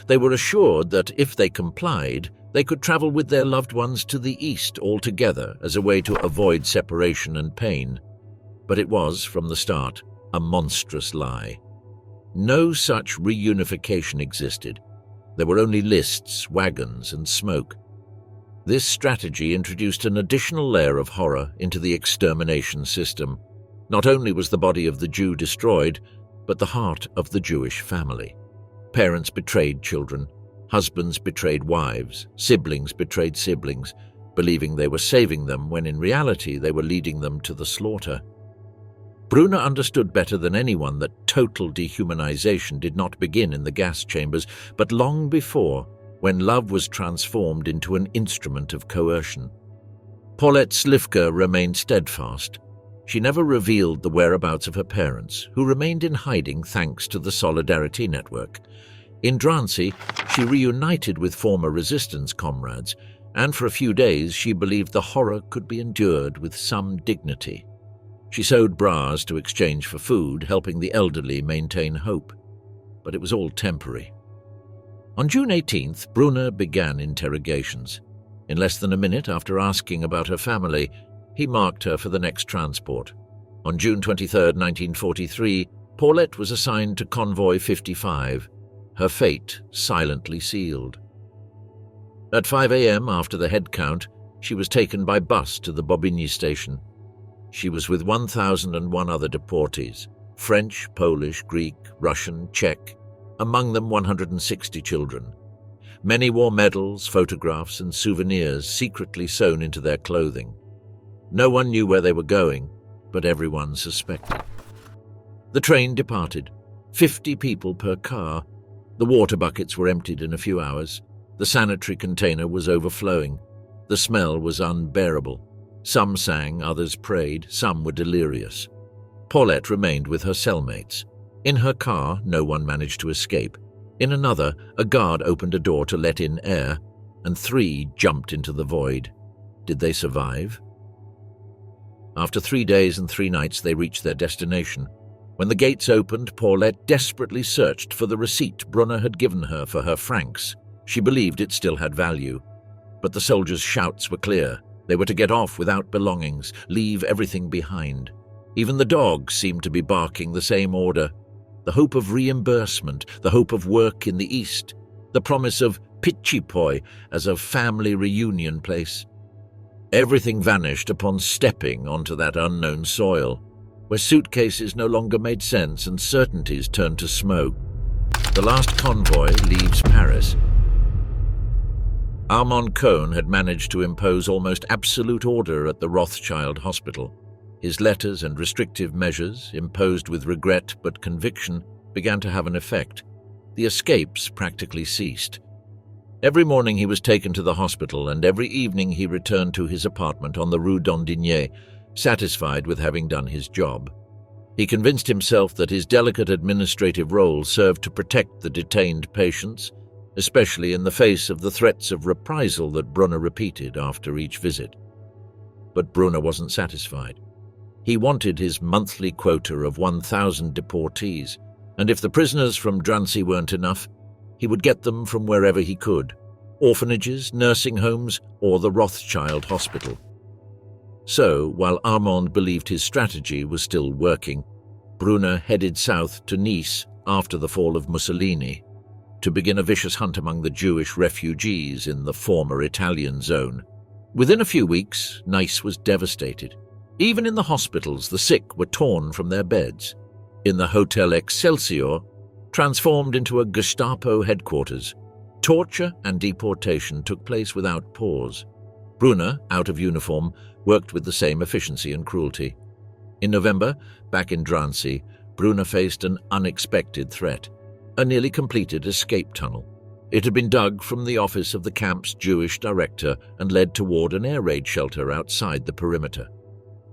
They were assured that if they complied, they could travel with their loved ones to the east altogether as a way to avoid separation and pain. But it was, from the start, a monstrous lie. No such reunification existed. There were only lists, wagons, and smoke. This strategy introduced an additional layer of horror into the extermination system. Not only was the body of the Jew destroyed, but the heart of the Jewish family. Parents betrayed children, husbands betrayed wives, siblings betrayed siblings, believing they were saving them when in reality they were leading them to the slaughter. Brunner understood better than anyone that total dehumanization did not begin in the gas chambers, but long before, when love was transformed into an instrument of coercion. Paulette Slivka remained steadfast. She never revealed the whereabouts of her parents, who remained in hiding thanks to the Solidarity Network. In Drancy, she reunited with former resistance comrades, and for a few days she believed the horror could be endured with some dignity. She sewed bras to exchange for food, helping the elderly maintain hope. But it was all temporary. On June 18th, Brunner began interrogations. In less than a minute after asking about her family, he marked her for the next transport. On June 23, 1943, Paulette was assigned to Convoy 55, her fate silently sealed. At 5 a.m., after the head count, she was taken by bus to the Bobigny station. She was with 1,001 other deportees: French, Polish, Greek, Russian, Czech, among them 160 children. Many wore medals, photographs, and souvenirs secretly sewn into their clothing. No one knew where they were going, but everyone suspected. The train departed, 50 people per car. The water buckets were emptied in a few hours. The sanitary container was overflowing. The smell was unbearable. Some sang, others prayed, some were delirious. Paulette remained with her cellmates. In her car, no one managed to escape. In another, a guard opened a door to let in air, and 3 jumped into the void. Did they survive? After 3 days and 3 nights, they reached their destination. When the gates opened, Paulette desperately searched for the receipt Brunner had given her for her francs. She believed it still had value. But the soldiers' shouts were clear. They were to get off without belongings, leave everything behind. Even the dogs seemed to be barking the same order. The hope of reimbursement, the hope of work in the East, the promise of Pitchipoi as a family reunion place. Everything vanished upon stepping onto that unknown soil, where suitcases no longer made sense and certainties turned to smoke. The last convoy leaves Paris. Armand Cohn had managed to impose almost absolute order at the Rothschild hospital. His letters and restrictive measures, imposed with regret but conviction, began to have an effect. The escapes practically ceased. Every morning he was taken to the hospital, and every evening he returned to his apartment on the Rue d'Andigné, satisfied with having done his job. He convinced himself that his delicate administrative role served to protect the detained patients, especially in the face of the threats of reprisal that Brunner repeated after each visit. But Brunner wasn't satisfied. He wanted his monthly quota of 1,000 deportees, and if the prisoners from Drancy weren't enough, he would get them from wherever he could: orphanages, nursing homes, or the Rothschild hospital. So, while Armand believed his strategy was still working, Brunner headed south to Nice after the fall of Mussolini to begin a vicious hunt among the Jewish refugees in the former Italian zone. Within a few weeks, Nice was devastated. Even in the hospitals, the sick were torn from their beds. In the Hotel Excelsior, transformed into a Gestapo headquarters, torture and deportation took place without pause. Brunner, out of uniform, worked with the same efficiency and cruelty. In November, back in Drancy, Brunner faced an unexpected threat: a nearly completed escape tunnel. It had been dug from the office of the camp's Jewish director and led toward an air raid shelter outside the perimeter.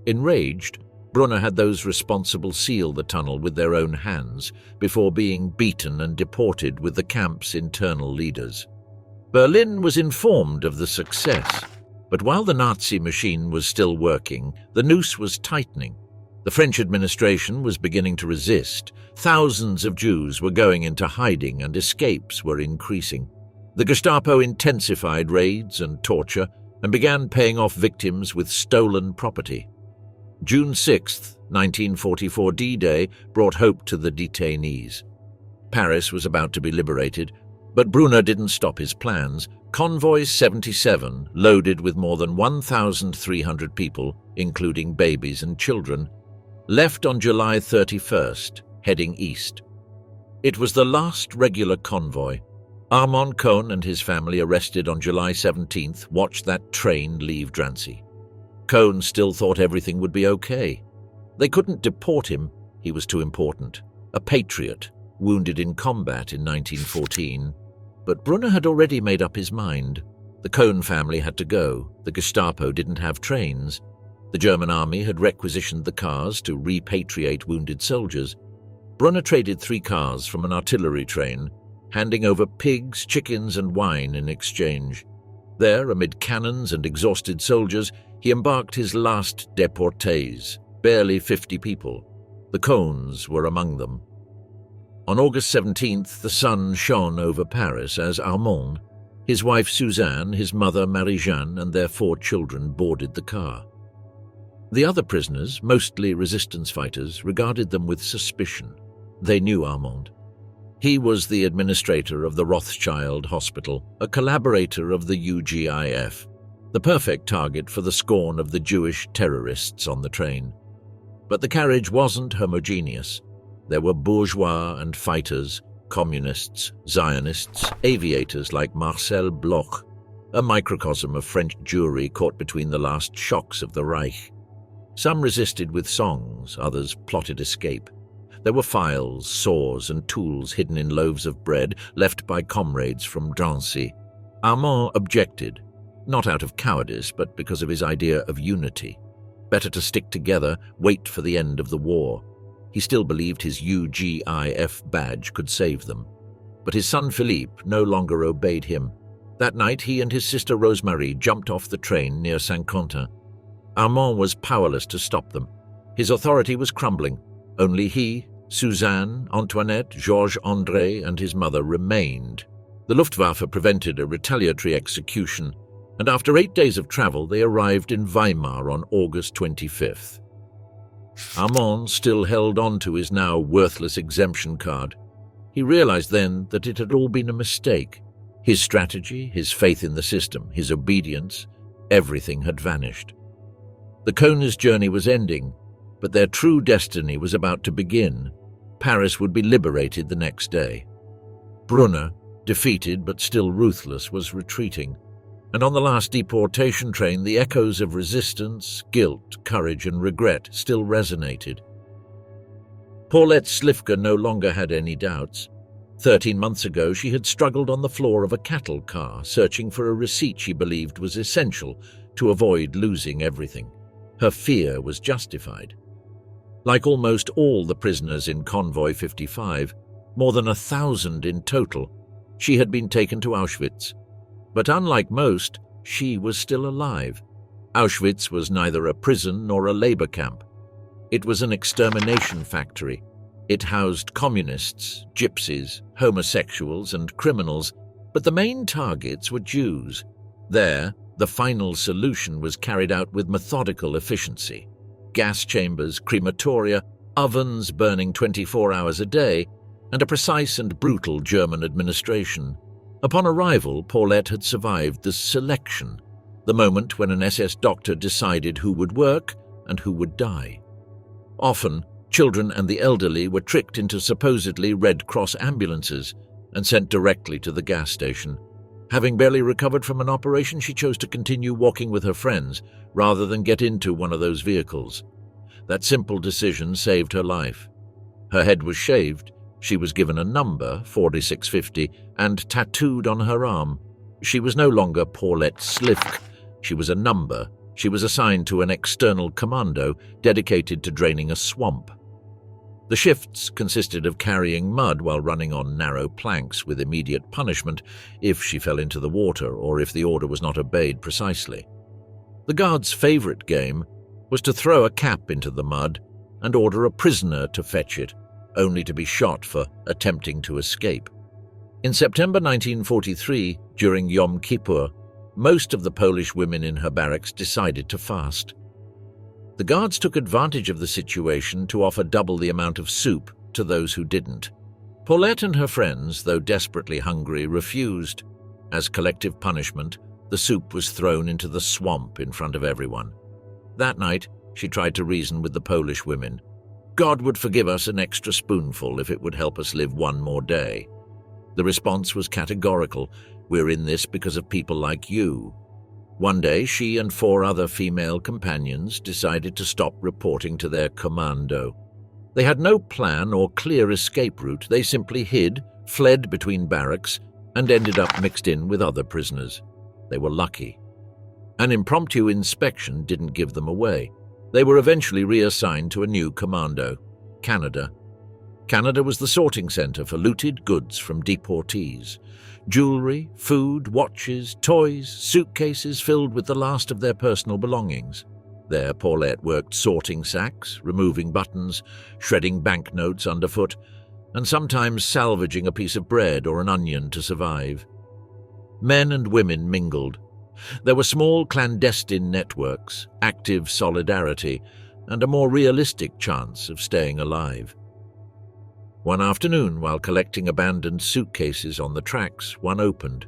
Enraged, Brunner had those responsible seal the tunnel with their own hands before being beaten and deported with the camp's internal leaders. Berlin was informed of the success, but while the Nazi machine was still working, the noose was tightening. The French administration was beginning to resist. Thousands of Jews were going into hiding and escapes were increasing. The Gestapo intensified raids and torture and began paying off victims with stolen property. June 6, 1944 D-Day brought hope to the detainees. Paris was about to be liberated, but Brunner didn't stop his plans. Convoy 77, loaded with more than 1,300 people, including babies and children, left on July 31st, heading east. It was the last regular convoy. Armand Cohn and his family, arrested on July 17th, watched that train leave Drancy. Cohn still thought everything would be okay. They couldn't deport him. He was too important. A patriot, wounded in combat in 1914. But Brunner had already made up his mind. The Cohn family had to go. The Gestapo didn't have trains. The German army had requisitioned the cars to repatriate wounded soldiers. Brunner traded 3 cars from an artillery train, handing over pigs, chickens, and wine in exchange. There, amid cannons and exhausted soldiers, he embarked his last deportees, barely 50 people. The Cohns were among them. On August 17th, the sun shone over Paris as Armand, his wife Suzanne, his mother Marie-Jeanne, and their 4 children boarded the car. The other prisoners, mostly resistance fighters, regarded them with suspicion. They knew Armand. He was the administrator of the Rothschild Hospital, a collaborator of the UGIF, the perfect target for the scorn of the Jewish terrorists on the train. But the carriage wasn't homogeneous. There were bourgeois and fighters, communists, Zionists, aviators like Marcel Bloch, a microcosm of French Jewry caught between the last shocks of the Reich. Some resisted with songs, others plotted escape. There were files, saws, and tools hidden in loaves of bread left by comrades from Drancy. Armand objected, not out of cowardice, but because of his idea of unity. Better to stick together, wait for the end of the war. He still believed his UGIF badge could save them. But his son Philippe no longer obeyed him. That night, he and his sister Rosemarie jumped off the train near Saint-Quentin. Armand was powerless to stop them. His authority was crumbling. Only he, Suzanne, Antoinette, Georges-André, and his mother remained. The Luftwaffe prevented a retaliatory execution, and after 8 days of travel, they arrived in Weimar on August 25th. Armand still held on to his now worthless exemption card. He realized then that it had all been a mistake. His strategy, his faith in the system, his obedience, everything had vanished. The König's journey was ending, but their true destiny was about to begin. Paris would be liberated the next day. Brunner, defeated but still ruthless, was retreating, and on the last deportation train the echoes of resistance, guilt, courage and regret still resonated. Paulette Slifka no longer had any doubts. 13 months ago she had struggled on the floor of a cattle car, searching for a receipt she believed was essential to avoid losing everything. Her fear was justified. Like almost all the prisoners in Convoy 55, more than 1,000 in total, she had been taken to Auschwitz. But unlike most, she was still alive. Auschwitz was neither a prison nor a labor camp. It was an extermination factory. It housed communists, gypsies, homosexuals, and criminals, but the main targets were Jews. There, the final solution was carried out with methodical efficiency. Gas chambers, crematoria, ovens burning 24 hours a day, and a precise and brutal German administration. Upon arrival, Paulette had survived the selection, the moment when an SS doctor decided who would work and who would die. Often, children and the elderly were tricked into supposedly Red Cross ambulances and sent directly to the gas station. Having barely recovered from an operation, she chose to continue walking with her friends rather than get into one of those vehicles. That simple decision saved her life. Her head was shaved, she was given a number, 4650, and tattooed on her arm. She was no longer Paulette Slifka. She was a number. She was assigned to an external commando dedicated to draining a swamp. The shifts consisted of carrying mud while running on narrow planks with immediate punishment if she fell into the water or if the order was not obeyed precisely. The guard's favorite game was to throw a cap into the mud and order a prisoner to fetch it, only to be shot for attempting to escape. In September 1943, during Yom Kippur, most of the Polish women in her barracks decided to fast. The guards took advantage of the situation to offer double the amount of soup to those who didn't. Paulette and her friends, though desperately hungry, refused. As collective punishment, the soup was thrown into the swamp in front of everyone. That night, she tried to reason with the Polish women. God would forgive us an extra spoonful if it would help us live one more day. The response was categorical. We're in this because of people like you. One day, she and 4 other female companions decided to stop reporting to their commando. They had no plan or clear escape route. They simply hid, fled between barracks, and ended up mixed in with other prisoners. They were lucky. An impromptu inspection didn't give them away. They were eventually reassigned to a new commando, Canada. Canada was the sorting center for looted goods from deportees. Jewelry, food, watches, toys, suitcases filled with the last of their personal belongings. There, Paulette worked sorting sacks, removing buttons, shredding banknotes underfoot, and sometimes salvaging a piece of bread or an onion to survive. Men and women mingled. There were small clandestine networks, active solidarity, and a more realistic chance of staying alive. One afternoon, while collecting abandoned suitcases on the tracks, one opened.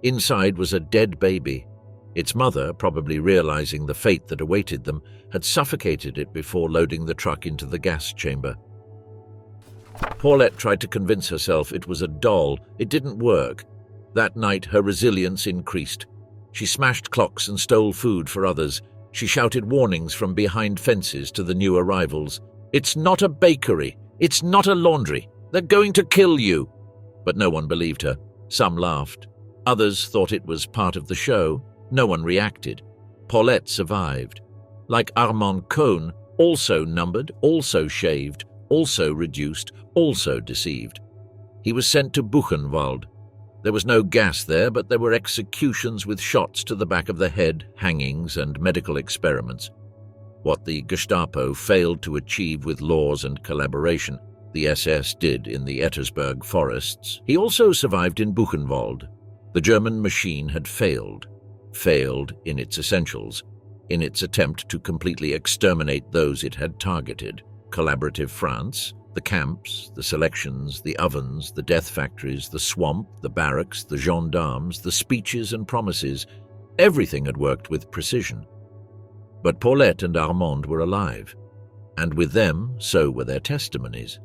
Inside was a dead baby. Its mother, probably realizing the fate that awaited them, had suffocated it before loading the truck into the gas chamber. Paulette tried to convince herself it was a doll. It didn't work. That night, her resilience increased. She smashed clocks and stole food for others. She shouted warnings from behind fences to the new arrivals. "It's not a bakery. It's not a laundry. They're going to kill you." But no one believed her. Some laughed. Others thought it was part of the show. No one reacted. Paulette survived. Like Armand Cohn, also numbered, also shaved, also reduced, also deceived. He was sent to Buchenwald. There was no gas there, but there were executions with shots to the back of the head, hangings, and medical experiments. What the Gestapo failed to achieve with laws and collaboration, the SS did in the Ettersberg forests. He also survived in Buchenwald. The German machine had failed in its essentials, in its attempt to completely exterminate those it had targeted. Collaborative France, the camps, the selections, the ovens, the death factories, the swamp, the barracks, the gendarmes, the speeches and promises, everything had worked with precision. But Paulette and Armand were alive, and with them, so were their testimonies.